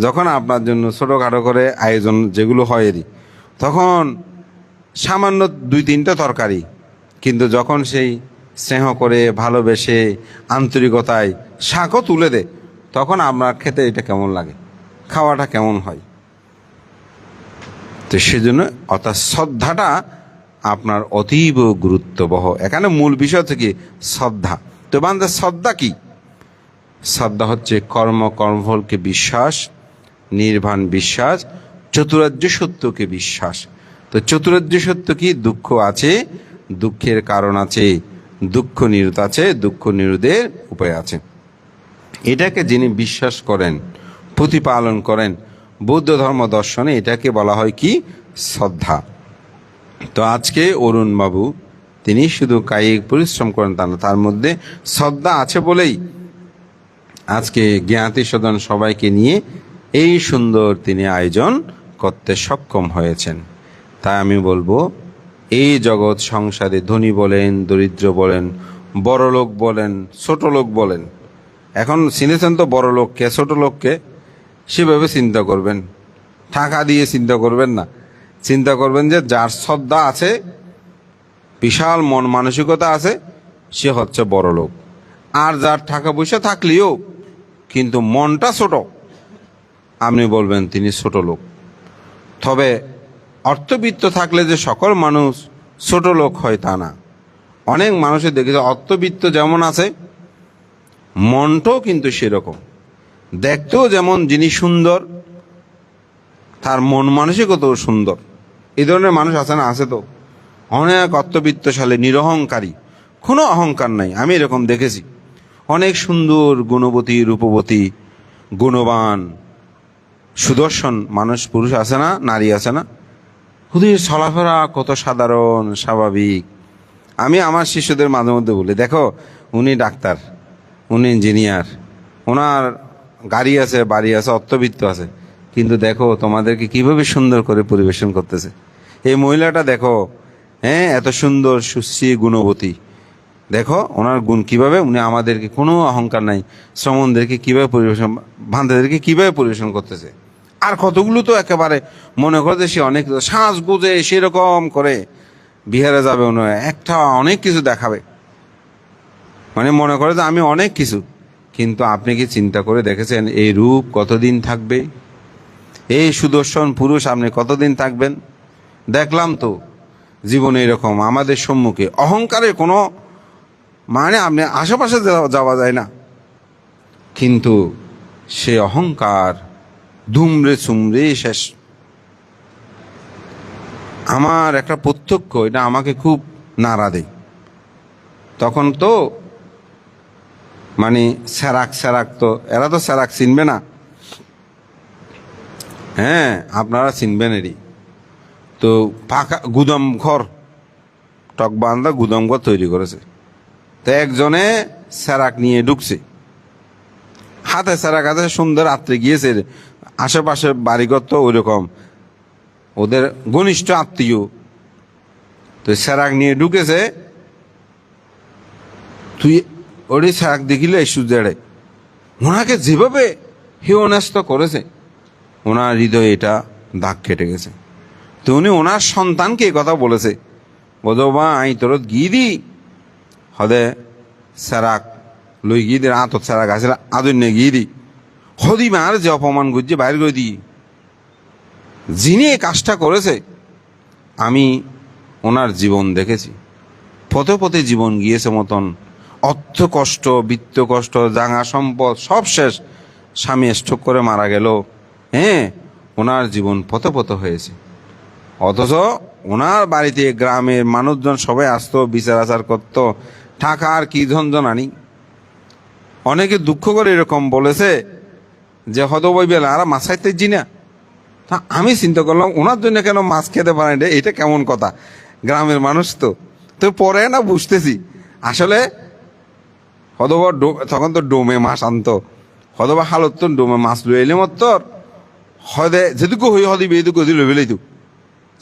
S1: যখন আপনার জন্য ছোটোখাটো করে আয়োজন যেগুলো হয় এরই, তখন সামান্য 2-3টা তরকারি, কিন্তু যখন সেই স্নেহ করে ভালোবেসে আন্তরিকতায় শাকও তুলে দেয়, তখন আপনার খেতে এটা কেমন লাগে, খাওয়াটা কেমন হয়। তো সেজন্য অর্থাৎ শ্রদ্ধাটা আপনার অতীব গুরুত্ববহ। এখানে মূল বিষয় হচ্ছে কি, শ্রদ্ধা। তো বান্ধব শ্রদ্ধা কি? শ্রদ্ধা হচ্ছে কর্মফলকে বিশ্বাস, নির্বাণ বিশ্বাস, চতুরার্য সত্যকে বিশ্বাস। তো চতুরার্য সত্য কি? দুঃখ আছে, দুঃখের কারণ আছে, দুঃখ নিরোধ আছে, দুঃখ নিরোধের উপায় আছে। এটাকে যিনি বিশ্বাস করেন, প্রতিপালন করেন, বৌদ্ধ ধর্ম দর্শনে এটাকে বলা হয় কি? শ্রদ্ধা। তো আজকে অরুণ বাবু তিনি শুধু কায়িক পরিশ্রম করেন তা না, তার মধ্যে শ্রদ্ধা আছে বলেই আজকে জ্ঞাতি স্বজন সবাইকে নিয়ে এই সুন্দর তিনি আয়োজন করতে সক্ষম হয়েছেন। তাই আমি বলবো, এই জগৎ সংসারে ধনী বলেন, দরিদ্র বলেন, বড় লোক বলেন, ছোট লোক বলেন, এখন চিনেছেন তো বড় লোককে ছোট লোককে, সেভাবে চিন্তা করবেন, টাকা দিয়ে চিন্তা করবেন না। চিন্তা করবেন যে যার শ্রদ্ধা আছে বিশাল মন মানসিকতা আছে, সে হচ্ছে বড় লোক। আর যার টাকা পয়সা থাকলেও কিন্তু মনটা ছোট, আপনি বলবেন তিনি ছোট লোক। তবে অর্থবিত্ত থাকলে যে সকল মানুষ ছোট লোক হয় তা না। অনেক মানুষের দেখেছে অর্থবিত্ত যেমন আছে, মনটাও কিন্তু সেরকম। দেখতেও যেমন যিনি সুন্দর, তার মন মানসিকতাও সুন্দর। এই ধরনের মানুষ আছে না? আছে তো অনেক অর্থবিত্তশালী, নিরহংকারী, কোনো অহংকার নাই। আমি এরকম দেখেছি অনেক সুন্দর, গুণবতী, রূপবতী, গুণবান, সুদর্শন মানুষ, পুরুষ আছে না, নারী আছে না, ওদের চলাফেরা কত সাধারণ, স্বাভাবিক। আমি আমার শিষ্যদের মাঝে মধ্যে বলি, দেখো উনি ডাক্তার, উনি ইঞ্জিনিয়ার, ওনার গাড়ি আছে, বাড়ি আছে, অর্থবিত্ত আছে, কিন্তু দেখো তোমাদেরকে কিভাবে সুন্দর করে পরিবেশন করতেছে। এই মহিলাটা দেখো, হ্যাঁ, এত সুন্দর, সুশ্রী, গুণবতী, দেখো ওনার গুণ কিভাবে, উনি আমাদেরকে কোনো অহংকার নাই, শ্রমণদেরকে কিভাবে পরিবেশন, ভান্তাদেরকে কিভাবে পরিবেশন করতেছে। আর কতগুলো তো একেবারে মনে করে যে সে অনেক সাজ গোজে সেরকম করে বিহারে যাবে, উনি একটা অনেক কিছু দেখাবে, মানে মনে করে যে আমি অনেক কিছু। কিন্তু আপনি কি চিন্তা করে দেখেছেন এই রূপ কতদিন থাকবে? এই সুদর্শন পুরুষ আপনি কতদিন থাকবেন? দেখলাম তো জীবনে এরকম আমাদের সম্মুখে অহংকারের কোনো মানে, আপনি আশেপাশে যাওয়া যায় না, কিন্তু সে অহংকার ধুমরে চুমরে শেষ। আমার একটা প্রত্যক্ষ, এটা আমাকে খুব নাড়া দেয়। তখন তো মানে স্যারাক তো, এরা তো স্যারাক চিনবে না, হ্যাঁ আপনারা চিনবেন এরই তো। পাকা গুদাম ঘর, টক বান্ধা গুদাম ঘর তৈরি করেছে। তো একজনে স্যারাক নিয়ে ঢুকছে, হাতে স্যারাক আছে, সুন্দর রাত্রে গিয়েছে, আশেপাশে বাড়িঘর তো ওই রকম, ওদের ঘনিষ্ঠ আত্মীয়। তো স্যারাক নিয়ে ঢুকেছে, তুই ওই স্যারাক দেখিলে সূর্যে ওনাকে যেভাবে হেয়ন্যস্ত করেছে, ওনার হৃদয়ে এটা দাগ কেটে গেছে। তো উনি ওনার সন্তানকে এই কথা বলেছে, বোধবা আই তোর গিয়ে দি হদে স্যারাক লই গিয়ে দি, আতর স্যারাক আছে আদর নিয়ে গিয়ে দি, হদি মার যে অপমান করছে বাইর করে দিই। যিনি এই কাজটা করেছে, আমি ওনার জীবন দেখেছি, পথে পথে জীবন গিয়েছে মতন, অর্থ কষ্ট, বিত্ত কষ্ট, জাঙা সম্পদ সব শেষ, স্বামী স্ট্রোক করে মারা গেল, হ্যাঁ, ওনার জীবন পথে পথে হয়েছে। অথচ ওনার বাড়িতে গ্রামের মানুষজন সবাই আসতো, বিচার আচার করতো, টাকা আর কি ঝঞ্ঝনানি। অনেকে দুঃখ করে এরকম বলেছে যে হদবই বেলা আর মাছ খাইতে জি না। তা আমি চিন্তা করলাম ওনার জন্য কেন মাছ খেতে পারেন রে, এটা কেমন কথা? গ্রামের মানুষ তো। তো পরে না বুঝতেছি আসলে হদবা তখন তো ডোমে মাছ আনতো, হদবা হালত তো ডোমে মাছ লই এলে মতর হদে যেটুকু হই হদিবে এটুকু লই বেলাই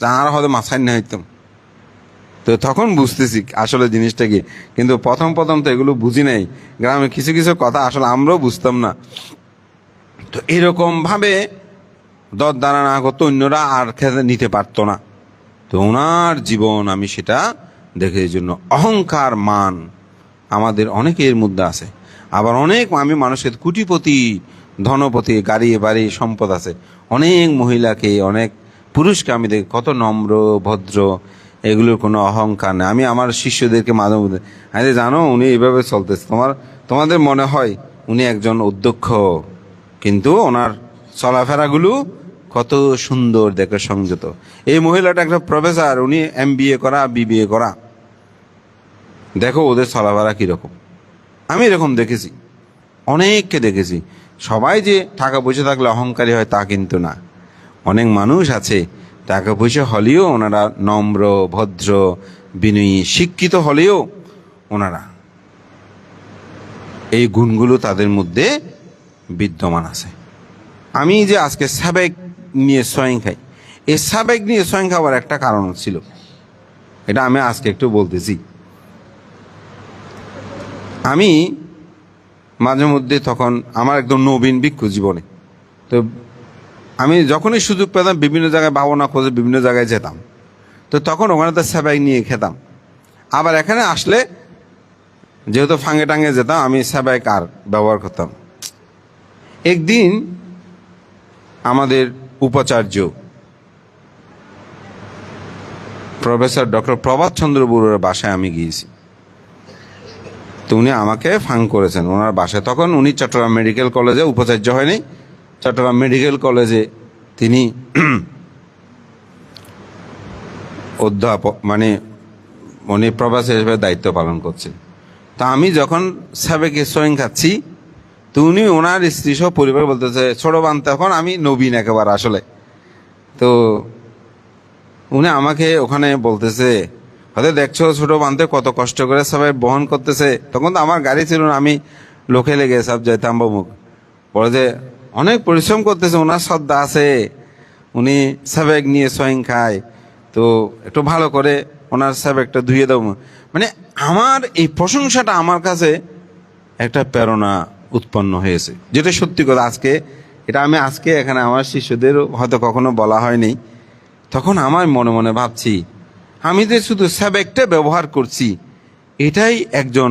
S1: তো আর হদে মাছ খাই না হইতাম। তো তখন বুঝতেছি আসলে জিনিসটা কি। কিন্তু প্রথম তো এগুলো বুঝি নাই, গ্রামে কিছু কিছু কথা আসলে আমরাও বুঝতাম না। তো এরকম ভাবে দর দ্বারা না করতো, অন্যরা আর খেতে নিতে পারতো না। তো ওনার জীবন আমি সেটা দেখে, এই জন্য অহংকার, মান আমাদের অনেকের মধ্যে আছে। আবার অনেক আমি মানুষের কুটিপতি, ধনপতি, গাড়ি বাড়ি সম্পদ আছে, অনেক মহিলাকে, অনেক পুরুষকে আমি দেখি কত নম্র, ভদ্র, এগুলোর কোনো অহংকার নেই। আমি আমার শিষ্যদেরকে মাঝে মধ্যে আমি জানো উনি এইভাবে চলতেছে, তোমাদের মনে হয় উনি একজন অধ্যক্ষ, কিন্তু ওনার চলাফেরাগুলো কত সুন্দর, দেখে সংযত। এই মহিলাটা একটা প্রফেসর, উনি MBA করা, BBA করা, দেখো ওদের চলাফেরা কীরকম। আমি এরকম দেখেছি, অনেককে দেখেছি। সবাই যে টাকা পয়সা থাকলে অহংকারী হয় তা কিন্তু না। অনেক মানুষ আছে টাকা পয়সা হলেও ওনারা নম্র, ভদ্র, বিনয়ী, শিক্ষিত হলেও ওনারা এই গুণগুলো তাদের মধ্যে বিদ্যমান আছে। আমি যে আজকে সাবেক নিয়ে সোয়াইং খাই, এই সাবেক নিয়ে সোয়াইং খাওয়ার একটা কারণ ছিল, এটা আমি আজকে একটু বলতেছি। আমি মাঝে মধ্যে তখন আমার একদম নবীন ভিক্ষু জীবনে, তো আমি যখনই সুযোগ পেতাম বিভিন্ন জায়গায় ভাবনা খোঁজে বিভিন্ন জায়গায় যেতাম। তো তখন ওখানে তো সেবাই নিয়ে খেতাম। আবার এখানে আসলে যেহেতু ফাঙ্গে টাঙ্গে যেতাম, আমি সাবেক আর ব্যবহার করতাম। একদিন আমাদের উপাচার্য প্রফেসর ডক্টর প্রভাত চন্দ্র বড়ুয়ার বাসায় আমি গিয়েছি। তো উনি আমাকে ফাং করেছেন ওনার বাসায়। তখন উনি চট্টগ্রাম মেডিকেল কলেজে উপাচার্য হয়নি, চট্টগ্রাম মেডিকেল কলেজে তিনি অধ্যাপক মানে উনি প্রফেসর হিসেবে দায়িত্ব পালন করছেন। তা আমি যখন সাবেকে সোয়েং খাচ্ছি, তো উনি ওনার স্ত্রী সহ পরিবার বলতেছে ছোট বান, তখন আমি নবীন একেবারে আসলে। তো উনি আমাকে ওখানে বলতেছে, হয়তো দেখছো ছোট বানতে কত কষ্ট করে সবাই বহন করতেছে। তখন তো আমার গাড়ি ছিল না, আমি লোকে লেগে সব যেতাম মুখ পরে যে অনেক পরিশ্রম করতেছে, ওনার শ্রদ্ধা আছে, উনি সাবেক নিয়ে সোয়েং খায়, তো একটু ভালো করে ওনার সাবেকটা ধুয়ে দেবো। মানে আমার এই প্রশংসাটা আমার কাছে একটা প্রেরণা উৎপন্ন হয়েছে, যেটা সত্যি কথা। আজকে এটা আমি আজকে এখানে আমার শিশুদেরও হয়তো কখনো বলা হয়নি। তখন আমার মনে মনে ভাবছি, আমি যে শুধু সাবেকটা ব্যবহার করছি, এটাই একজন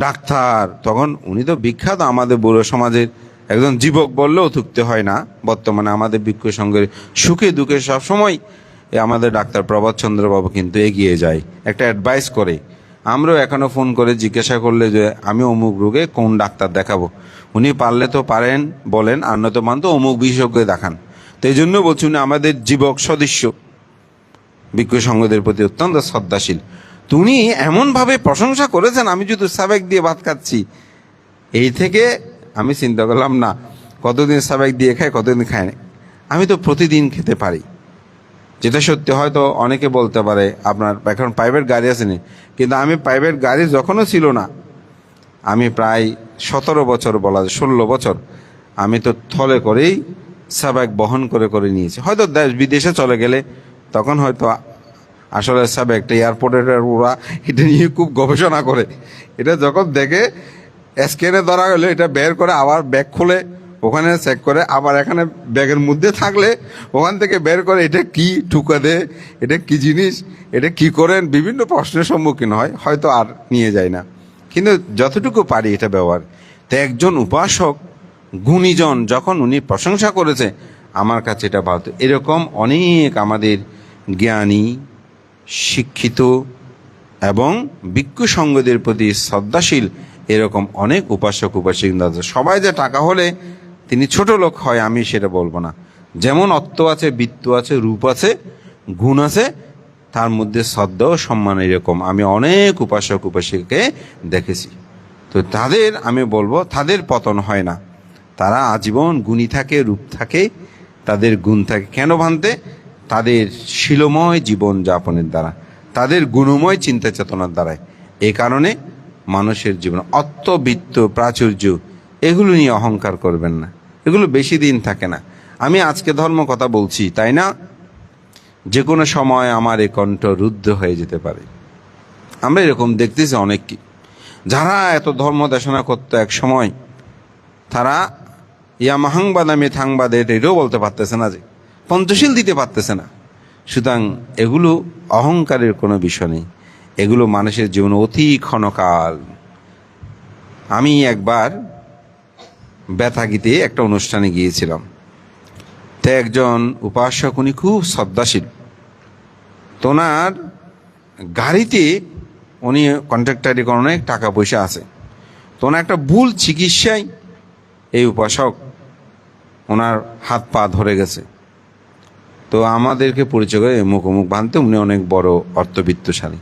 S1: ডাক্তার। তখন উনি তো বিখ্যাত আমাদের বড় সমাজের একজন যুবক বললেও থুকতে হয় না। বর্তমানে আমাদের বিজ্ঞ সঙ্গের সুখে দুঃখে সবসময় আমাদের ডাক্তার প্রভাত চন্দ্রবাবু কিন্তু এগিয়ে যায়, একটা অ্যাডভাইস করে। আমরাও এখনো ফোন করে জিজ্ঞাসা করলে যে আমি অমুক রোগে কোন ডাক্তার দেখাবো, উনি পারলে তো পারেন বলেন, আর নয়তো মান তো অমুক বিশেষজ্ঞ দেখান। তো এই জন্য বলছি উনি আমাদের যুবক সদস্য, বিজ্ঞ সঙ্গদের প্রতি অত্যন্ত শ্রদ্ধাশীল। তো উনি এমনভাবে প্রশংসা করেছেন, আমি যদি সাবেক দিয়ে ভাত খাচ্ছি, এই থেকে আমি চিন্তা করলাম না কতদিন সাবেক দিয়ে খায় কতদিন খায় না, আমি তো প্রতিদিন খেতে পারি। যেটা সত্যি, হয়তো অনেকে বলতে পারে আপনার এখন প্রাইভেট গাড়ি আসেনি, কিন্তু আমি প্রাইভেট গাড়ি যখনও ছিল না, আমি প্রায় 17 বছর বলা যায় 16 বছর আমি তো থলে করেই সাবেক বহন করে করে নিয়েছি। হয়তো দেশ বিদেশে চলে গেলে তখন হয়তো আসলে সাবেকটা এয়ারপোর্টের ওরা এটা নিয়ে খুব গবেষণা করে, এটা যখন দেখে স্ক্যানে ধরা গেলে এটা বের করে আবার ব্যাগ খুলে ওখানে চেক করে, আবার এখানে ব্যাগের মধ্যে থাকলে ওখান থেকে বের করে এটা কি ঠুকা দেয়, এটা কি জিনিস, এটা কি করেন, বিভিন্ন প্রশ্নের সম্মুখীন হয়, হয়তো আর নিয়ে যায় না। কিন্তু যতটুকু পারি এটা ব্যবহার। তো একজন উপাসক গুণীজন যখন উনি প্রশংসা করেছে, আমার কাছে এটা ভালো। এরকম অনেক আমাদের জ্ঞানী, শিক্ষিত এবং বিজ্ঞ সঙ্গদের প্রতি শ্রদ্ধাশীল এরকম অনেক উপাসক উপাসিকা আছে। সবাই যে টাকা হলে তিনি ছোট লোক হয় আমি সেটা বলবো না। যেমন অর্থ আছে, বৃত্ত আছে, রূপ আছে, গুণ আছে, তার মধ্যে শ্রদ্ধা ও সম্মান এরকম আমি অনেক উপাসক উপাসিকাকে দেখেছি। তো তাদের আমি বলবো তাদের পতন হয় না, তারা আজীবন গুণী থাকে, রূপ থাকে, তাদের গুণ থাকে। কেন ভানতে? তাদের শিলময় জীবন যাপনের দ্বারা, তাদের গুণময় চিন্তা চেতনার দ্বারায়। এই কারণে মানুষের জীবন অর্থ, বৃত্ত, প্রাচুর্য এগুলো নিয়ে অহংকার করবেন না, এগুলো বেশি দিন থাকে না। আমি আজকে ধর্ম কথা বলছি তাই না, যে কোনো সময় আমার এই কণ্ঠ রুদ্ধ হয়ে যেতে পারে। আমরা এরকম দেখতেছি অনেককে, যারা এত ধর্ম দেশনা করতো এক সময়, তারা ইয়া মাহাংবাদ আমি থাংবাদ এটাও বলতে পারতেছে না, যে পঞ্চশীল দিতে পারতেছে না। সুতরাং এগুলো অহংকারের কোনো বিষয় নেই, এগুলো মানুষের জীবনে অতি ক্ষণকাল। আমি একবার বেতাগীতে একটা অনুষ্ঠানে গিয়েছিলাম, তো একজন উপাসক উনি খুব শ্রদ্ধাশীল, তোনার গাড়িতে উনি কন্ট্রাক্টারি অনেক টাকা পয়সা আছে, তো ওনার একটা ভুল চিকিৎসায় এই উপাসক ওনার হাত পা ধরে গেছে। তো আমাদেরকে পরিচয় করে মুখ মুখ বাঁধতে, উনি অনেক বড় অর্থবিত্তশালী।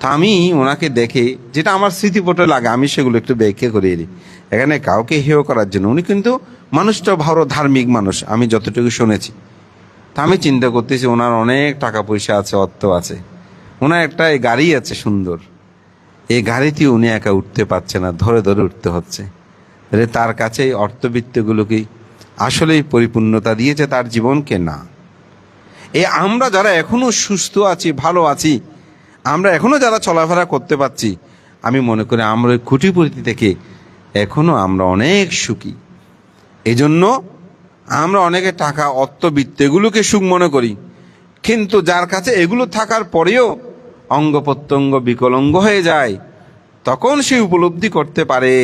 S1: তা আমি ওনাকে দেখে যেটা আমার স্মৃতিপটে লাগে আমি সেগুলো একটু ব্যাখ্যা করিয়ে দিই, এখানে কাউকে হেয় করার জন্য। উনি কিন্তু মানুষটা ভালো ধার্মিক মানুষ আমি যতটুকু শুনেছি। তা আমি চিন্তা করতেছি ওনার অনেক টাকা পয়সা আছে, অর্থ আছে, ওনার একটা গাড়ি আছে সুন্দর, এই গাড়িতে উনি একা উঠতে পারছে না, ধরে ধরে উঠতে হচ্ছে। তার কাছে এই অর্থবিত্তগুলো কি আসলেই পরিপূর্ণতা দিয়েছে তার জীবনকে? না। আমরা যারা এখনো সুস্থ আছি, ভালো আছি, আমরা এখনো যারা চলাফেরা করতে পারছি, আমি মনে করি আমরা ওই খুঁটিপুটি থেকে এখনো আমরা অনেক সুখী। এই জন্য আমরা অনেকে টাকা, অর্থবিত্ত এগুলোকে সুখ মনে করি, কিন্তু যার কাছে এগুলো থাকার পরেও অঙ্গ প্রত্যঙ্গ বিকলাঙ্গ হয়ে যায়, তখন সে উপলব্ধি করতে পারে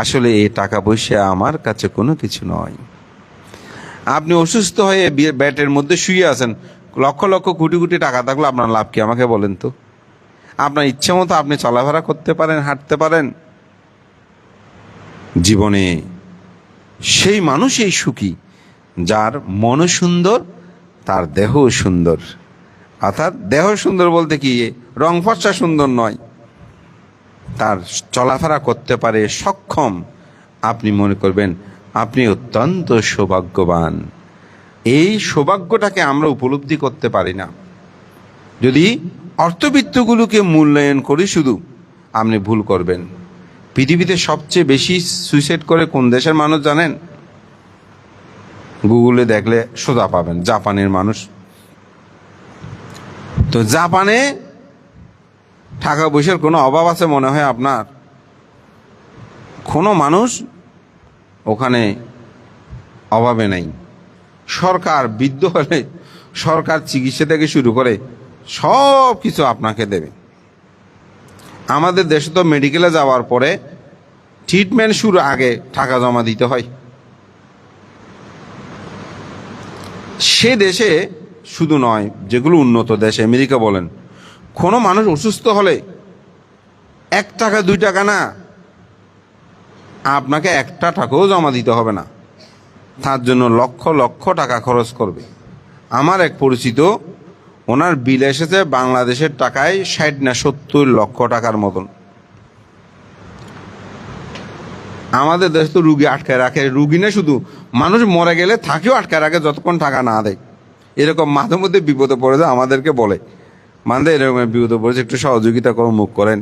S1: আসলে এই টাকা পয়সা আমার কাছে কোনো কিছু নয়। আপনি অসুস্থ হয়ে বেডের মধ্যে শুয়ে আছেন, লক্ষ লক্ষ কোটি কোটি টাকা থাকলে আপনার লাভ কি আমাকে বলেন তো? আপনার ইচ্ছে মতো আপনি চলাফেরা করতে পারেন, হাঁটতে পারেন। জীবনে সেই মানুষই সুখী যার মন সুন্দর, তার দেহ সুন্দর। অর্থাৎ দেহ সুন্দর বলতে কি রং ফর্সা সুন্দর নয়, তার চলাফেরা করতে পারে সক্ষম। আপনি মনে করবেন আপনি অত্যন্ত সৌভাগ্যবান। এই সৌভাগ্যটাকে আমরা উপলব্ধি করতে পারি না। যদি অর্থবিত্তগুলোকে মূল্যায়ন করি শুধু, আপনি ভুল করবেন। পৃথিবীতে সবচেয়ে বেশি সুইসাইড করে কোন দেশের মানুষ জানেন? গুগলে দেখলে সোজা পাবেন, জাপানের মানুষ। তো জাপানে টাকা পয়সার কোনো অভাব আছে মনে হয় আপনার? কোনো মানুষ ওখানে অভাবে নাই। সরকার বৃদ্ধ হলে সরকার চিকিৎসা থেকে শুরু করে সব কিছু আপনাকে দেবে। আমাদের দেশে তো মেডিকেলে যাওয়ার পরে ট্রিটমেন্ট শুরু আগে টাকা জমা দিতে হয়। সে দেশে শুধু নয়, যেগুলো উন্নত দেশ, আমেরিকা বলেন, কোনো মানুষ অসুস্থ হলে 1 টাকা 2 টাকা না, আপনাকে 1 টাকাও জমা দিতে হবে না, তার জন্য লক্ষ লক্ষ টাকা খরচ করবে। আমার এক পরিচিত, ওনার বিল এসেছে বাংলাদেশের টাকায় 60 না 70 লক্ষ টাকার মতন। আমাদের দেশ তো রুগী আটকায় রাখে, রুগী না শুধু মানুষ মরে গেলে থাকেও আটকায় রাখে যতক্ষণ টাকা না দেয়। এরকম মাঝে মধ্যে বিপদে পড়ে যায়, আমাদেরকে বলে মানে এরকম বিপদে পড়েছে, একটু সহযোগিতা করে মুখ করেন।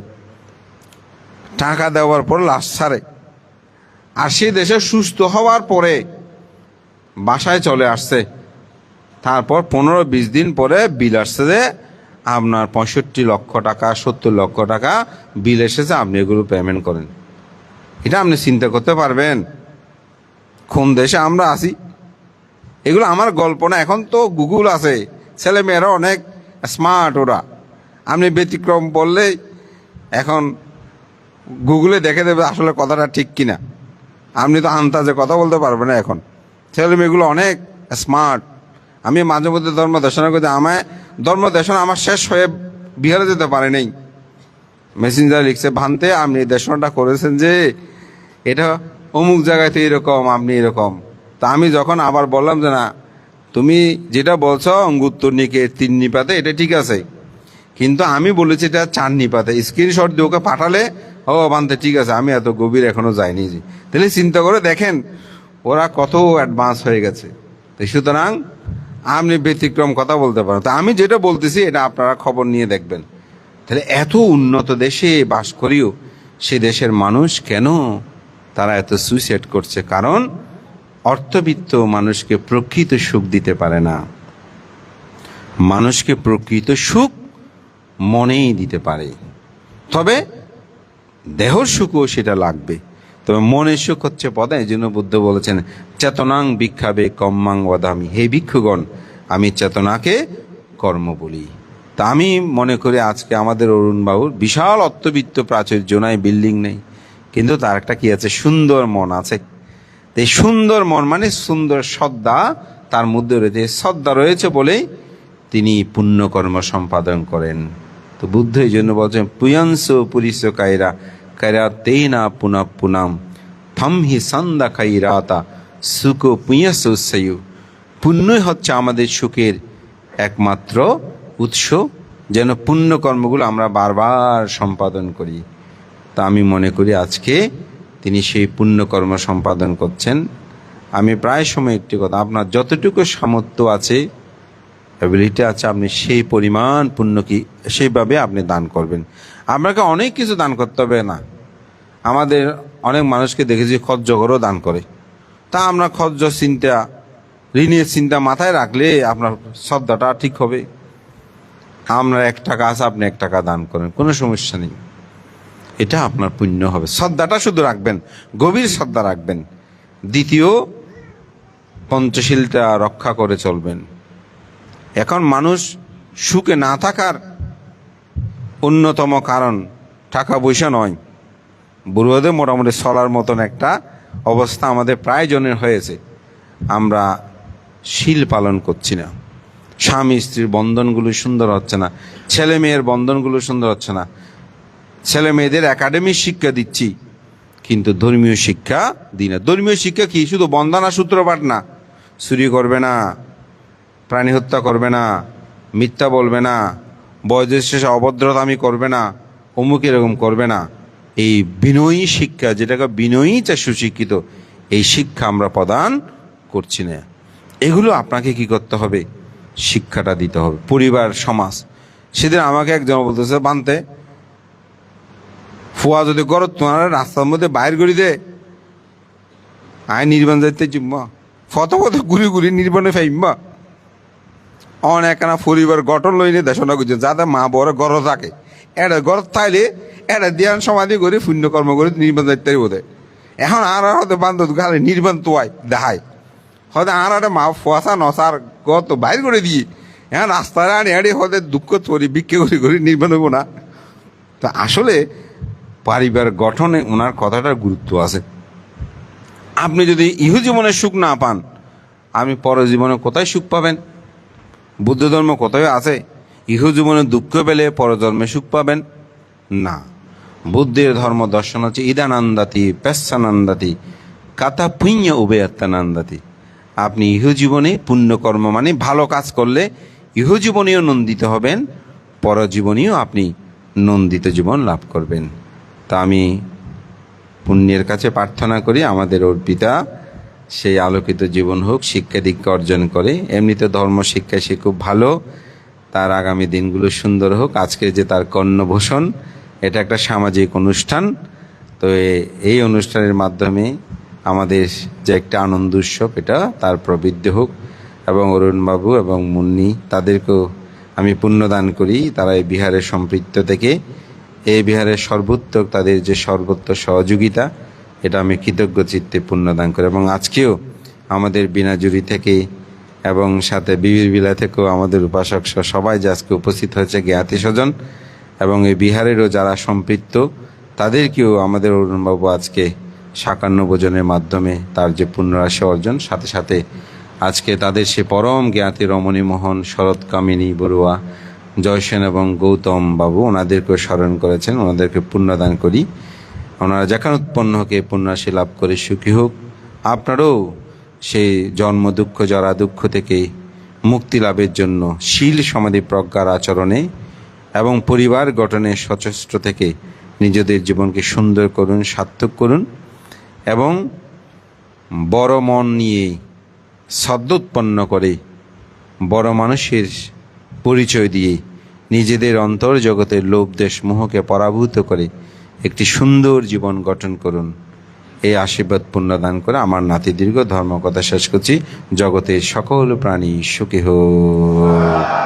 S1: টাকা দেওয়ার পর লাশ ছাড়ে। আর সে দেশে সুস্থ হওয়ার পরে বাসায় চলে আসছে, তারপর 15-20 দিন পরে বিল আসছে যে আপনার 65 লক্ষ টাকা 70 লক্ষ টাকা বিল এসেছে, আপনি এগুলো পেমেন্ট করেন। এটা আপনি চিন্তা করতে পারবেন কোন দেশে আমরা আছি? এগুলো আমার গল্প না, এখন তো গুগল আছে, ছেলে মেয়েরা অনেক স্মার্ট। ওরা আপনি ব্যতিক্রম বললে এখন গুগলে দেখে দেবে আসলে কথাটা ঠিক কিনা। আপনি তো আন্দাজে কথা বলতে পারবেন না এখন। ছেলে মেয়েগুলো অনেক স্মার্ট। আমি মাঝে মধ্যে ধর্ম দেশনা করতে, আমায় ধর্ম দেশনা আমার শেষ হয়ে বিহারে যেতে পারে নেই। মেসেঞ্জার লিখছে, ভান্তে আপনি দেশনাটা করেছেন যে এটা অমুক জায়গাতে এরকম, আপনি এরকম। তা আমি যখন আবার বললাম যে না, তুমি যেটা বলছো অঙ্গুত্তর নিকে 3 নিপাতে, এটা ঠিক আছে, কিন্তু আমি বলেছি এটা 4 নিপাতে। স্ক্রিনশট দিয়ে ওকে পাঠালে ও ভান্তে ঠিক আছে, আমি এত গভীর এখনো যাইনি। যে তাহলে চিন্তা করে দেখেন ওরা কত অ্যাডভান্স হয়ে গেছে। তো সুতরাং আপনি ব্যতিক্রম কথা বলতে পারেন। তা আমি যেটা বলতেছি এটা আপনারা খবর নিয়ে দেখবেন। তাহলে এত উন্নত দেশে বাস করিও সে দেশের মানুষ কেন তারা এত সুইসাইড করছে? কারণ অর্থবিত্ত মানুষকে প্রকৃত সুখ দিতে পারে না। মানুষকে প্রকৃত সুখ মনেই দিতে পারে, তবে দেহর সুখও সেটা লাগবে। তবে মনের সুখ হচ্ছে পদে। এই জন্য বুদ্ধ বলেছেন, চেতনাং ভিক্ষাবে কম্মাং বদামি। হে ভিক্ষুগণ, আমি চেতনাকে কর্ম বলি। তা আমি মনে করি আজকে আমাদের অরুণবাবুর বিশাল অর্থবিত্ত প্রাচুর্য নাই, বিল্ডিং নেই, কিন্তু তার একটা কি আছে, সুন্দর মন আছে। এই সুন্দর মন মানে সুন্দর শ্রদ্ধা তার মধ্যে রয়েছে। শ্রদ্ধা রয়েছে বলেই তিনি পুণ্যকর্ম সম্পাদন করেন। তো বুদ্ধ এই জন্য বলছেন, পুয়ংস পুরিস কায়রা কায়রা তেনা পুনা পুনাম থম হি সন্দা কাইরাতা সুখ পুয়স উৎসয়ু। পুণ্যই হচ্ছে আমাদের সুখের একমাত্র উৎস, যেন পুণ্যকর্মগুলো আমরা বারবার সম্পাদন করি। তা আমি মনে করি আজকে তিনি সেই পুণ্যকর্ম সম্পাদন করছেন। আমি প্রায় সময় একটি কথা, আপনার যতটুকু সামর্থ্য আছে, অ্যাবিলিটি আছে, আপনি সেই পরিমাণ পুণ্য কি সেইভাবে আপনি দান করবেন। আপনাকে অনেক কিছু দান করতে হবে না। আমাদের অনেক মানুষকে দেখেছি খরচগরও দান করে। তা আমরা খরচ চিন্তা, ঋণের চিন্তা মাথায় রাখলে আপনার শ্রদ্ধাটা ঠিক হবে। আপনার 1 টাকা আছে, আপনি 1 টাকা দান করেন, কোনো সমস্যা নেই, এটা আপনার পুণ্য হবে। শ্রদ্ধাটা শুধু রাখবেন, গভীর শ্রদ্ধা রাখবেন। দ্বিতীয়, পঞ্চশীলটা রক্ষা করে চলবেন। এখন মানুষ সুখে না থাকার অন্যতম কারণ টাকা পয়সা নয়, বুড়োদের মোটামুটি চলার মতন একটা অবস্থা আমাদের প্রায় জনের হয়েছে। আমরা শীল পালন করছি না, স্বামী স্ত্রীর বন্ধনগুলো সুন্দর হচ্ছে না, ছেলে মেয়ের বন্ধনগুলো সুন্দর হচ্ছে না। ছেলে মেয়েদের একাডেমিক শিক্ষা দিচ্ছি কিন্তু ধর্মীয় শিক্ষা দিই না। ধর্মীয় শিক্ষা কি? শুধু বন্দনা সূত্রপাঠ না, চুরি করবে না, প্রাণী হত্যা করবে না, মিথ্যা বলবে না, বয়োজ্যেষ্ঠ শেষে অভদ্রতামি করবে না, অমুক এরকম করবে না। এই বিনয়ী শিক্ষা, যেটাকে বিনয়ী চা সুশিক্ষিত, এই শিক্ষা আমরা প্রদান করছি না। এগুলো আপনাকে কি করতে হবে? শিক্ষাটা দিতে হবে। পরিবার, সমাজ। সেদিন আমাকে একজন বলতেছে, বানতে ফুয়া যদি গরত তোমার রাস্তার মধ্যে বাইর করে দে, আয় নির্বাণ যাইতে জিম্মা ফত ঘুরি ঘুরি নির্বাণে ফাইম্বা অনেক পরিবার গঠন লইনে দেশনা করছে, যাতে মা বড় গড় থাকে, এটা গড় থাইলে এটা দিয়ান সমাধি করে পুণ্যকর্ম করে নির্বাণ যাইতে বোধে। এখন আর হতে বান্ধব গালে নির্বাণ তোয়াই দেখায়, হয়তো আর একটা মা ফুয়াশা নসার গত বাইর করে দিয়ে এখন রাস্তায় আনে আড়ে হতে দুঃখ করি ভিক্ষে করি নির্বাণ হইব না। তো আসলে পরিবার গঠনে ওনার কথাটার গুরুত্ব আছে। আপনি যদি ইহু জীবনে সুখ না পান, আপনি পর জীবনে কোথায় সুখ পাবেন? বুদ্ধ ধর্ম কোথায় আছে ইহু জীবনে দুঃখ পেলে পরজন্মে সুখ পাবেন? না। বুদ্ধের ধর্ম দর্শন হচ্ছে ইদানন্দাতি পেশানন্দাতি কাতা পুণ্য উভয়াত্মানন্দাতি। আপনি ইহু জীবনে পুণ্যকর্ম মানে ভালো কাজ করলে ইহু জীবনেও নন্দিত হবেন, পরজীবনেও আপনি নন্দিত জীবন লাভ করবেন। তা আমি পুণ্যের কাছে প্রার্থনা করি আমাদের অর্পিতা সেই আলোকিত জীবন হোক, শিক্ষা দীক্ষা অর্জন করে। এমনিতে ধর্ম শিক্ষায় সে খুব ভালো, তার আগামী দিনগুলো সুন্দর হোক। আজকে যে তার কর্ণভূষণ, এটা একটা সামাজিক অনুষ্ঠান। তো এই অনুষ্ঠানের মাধ্যমে আমাদের যে একটা আনন্দ উৎসব, এটা তার প্রবৃদ্ধি হোক। এবং অরুণবাবু এবং মুন্নি, তাদেরকেও আমি পুণ্যদান করি। তারা এই বিহারের সম্পৃক্ত থেকে এই বিহারের সর্বোত্তর তাদের যে সর্বোত্তর সহযোগিতা, এটা আমি কৃতজ্ঞ চিত্তে পুণ্যদান করি। এবং আজকেও আমাদের বিনাজুরি থেকে এবং সাথে বিবির বিলা থেকেও আমাদের উপাসক সবাই যে আজকে উপস্থিত হয়েছে, জ্ঞাতি স্বজন এবং এই বিহারেরও যারা সম্পৃক্ত, তাদেরকেও আমাদের অরুণবাবু আজকে সাকান্ন ভোজনের মাধ্যমে তার যে পুণ্যরাশি অর্জন, সাথে সাথে আজকে তাদের সে পরম জ্ঞাতি রমণী মোহন, শরৎ কামিনী বড়ুয়া, জয়সেন এবং গৌতম বাবু, ওনাদেরকেও স্মরণ করেছেন। ওনাদেরকে পুণ্যদান করি। ওনারা যেখানে উৎপন্ন হোক এই পুণ্যরাশি লাভ করে সুখী হোক। আপনারও সেই জন্ম দুঃখ জরা দুঃখ থেকে মুক্তি লাভের জন্য শীল সমাধি প্রজ্ঞার আচরণে এবং পরিবার গঠনে সচেষ্ট থেকে নিজেদের জীবনকে সুন্দর করুন, সার্থক করুন এবং বড় মন নিয়ে সদ্য উৎপন্ন করে বড় মানুষের পরিচয় দিয়ে নিজেদের অন্তর জগতের লোভ দেশ মোহকে পরাভূত করে একটি সুন্দর জীবন গঠন করুন। এই আশীর্বাদ পুণ্যদান করে আমার নাতি দীর্ঘ ধর্ম কথা শেষ করছি। জগতের সকল প্রাণী সুখী হোক।